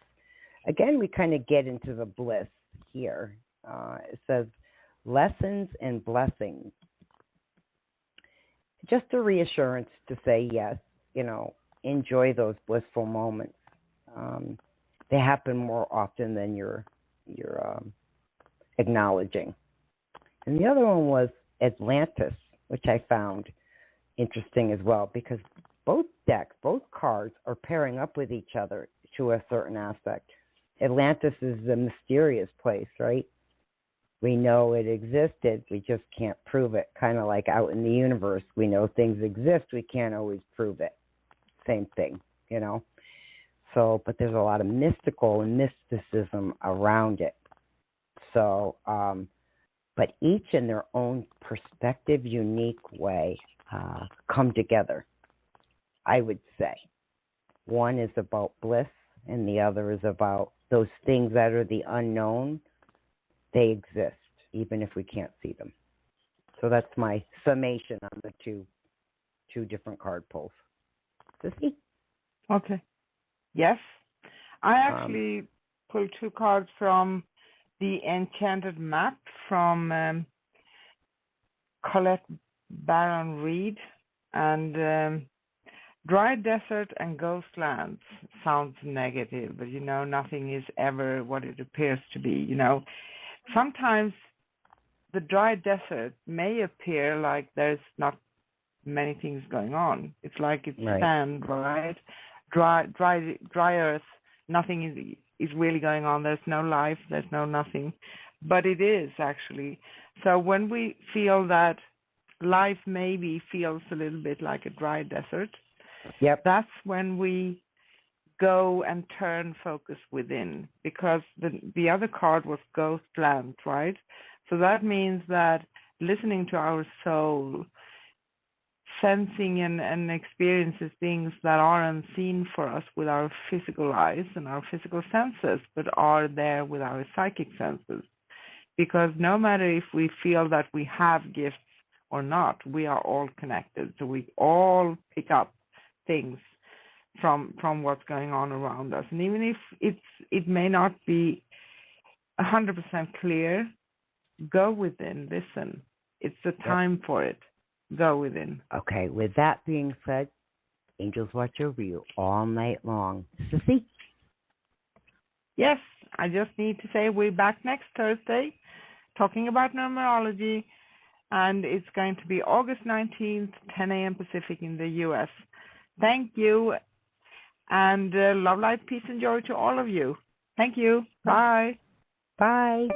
Again, we kind of get into the bliss here. It says, lessons and blessings. Just a reassurance to say yes, enjoy those blissful moments. They happen more often than you're acknowledging. And the other one was Atlantis, which I found interesting as well, because both decks, both cards are pairing up with each other to a certain aspect. Atlantis is the mysterious place, right? We know it existed, we just can't prove it. Kind of like out in the universe, we know things exist, we can't always prove it. Same thing, So, but there's a lot of mysticism around it. So, but each in their own perspective, unique way, come together, I would say. One is about bliss, and the other is about those things that are the unknown. They exist, even if we can't see them. So that's my summation on the two different card pulls. Sissy? Okay. Yes. I actually pulled two cards from the Enchanted Map from Colette Baron Reed, and dry desert and ghost lands sounds negative, but nothing is ever what it appears to be. Sometimes the dry desert may appear like there's not many things going on. It's like it's Right. sand, right? Dry earth, nothing is really going on. There's no life, there's no nothing. But it is actually. So when we feel that life maybe feels a little bit like a dry desert, Yep. that's when we go and turn focus within, because the other card was ghost land, right? So that means that listening to our soul, sensing and experiences things that are unseen for us with our physical eyes and our physical senses, but are there with our psychic senses. Because no matter if we feel that we have gifts or not, we are all connected. So we all pick up things from what's going on around us. And even if it may not be 100% clear, go within, listen. It's the time for it. Go within. Okay, with that being said, angels watch over you all night long. Sissy? Yes, I just need to say we're back next Thursday talking about numerology, and it's going to be August 19th, 10 a.m. Pacific in the U.S. Thank you, and love, light, peace, and joy to all of you. Thank you. Bye. Bye.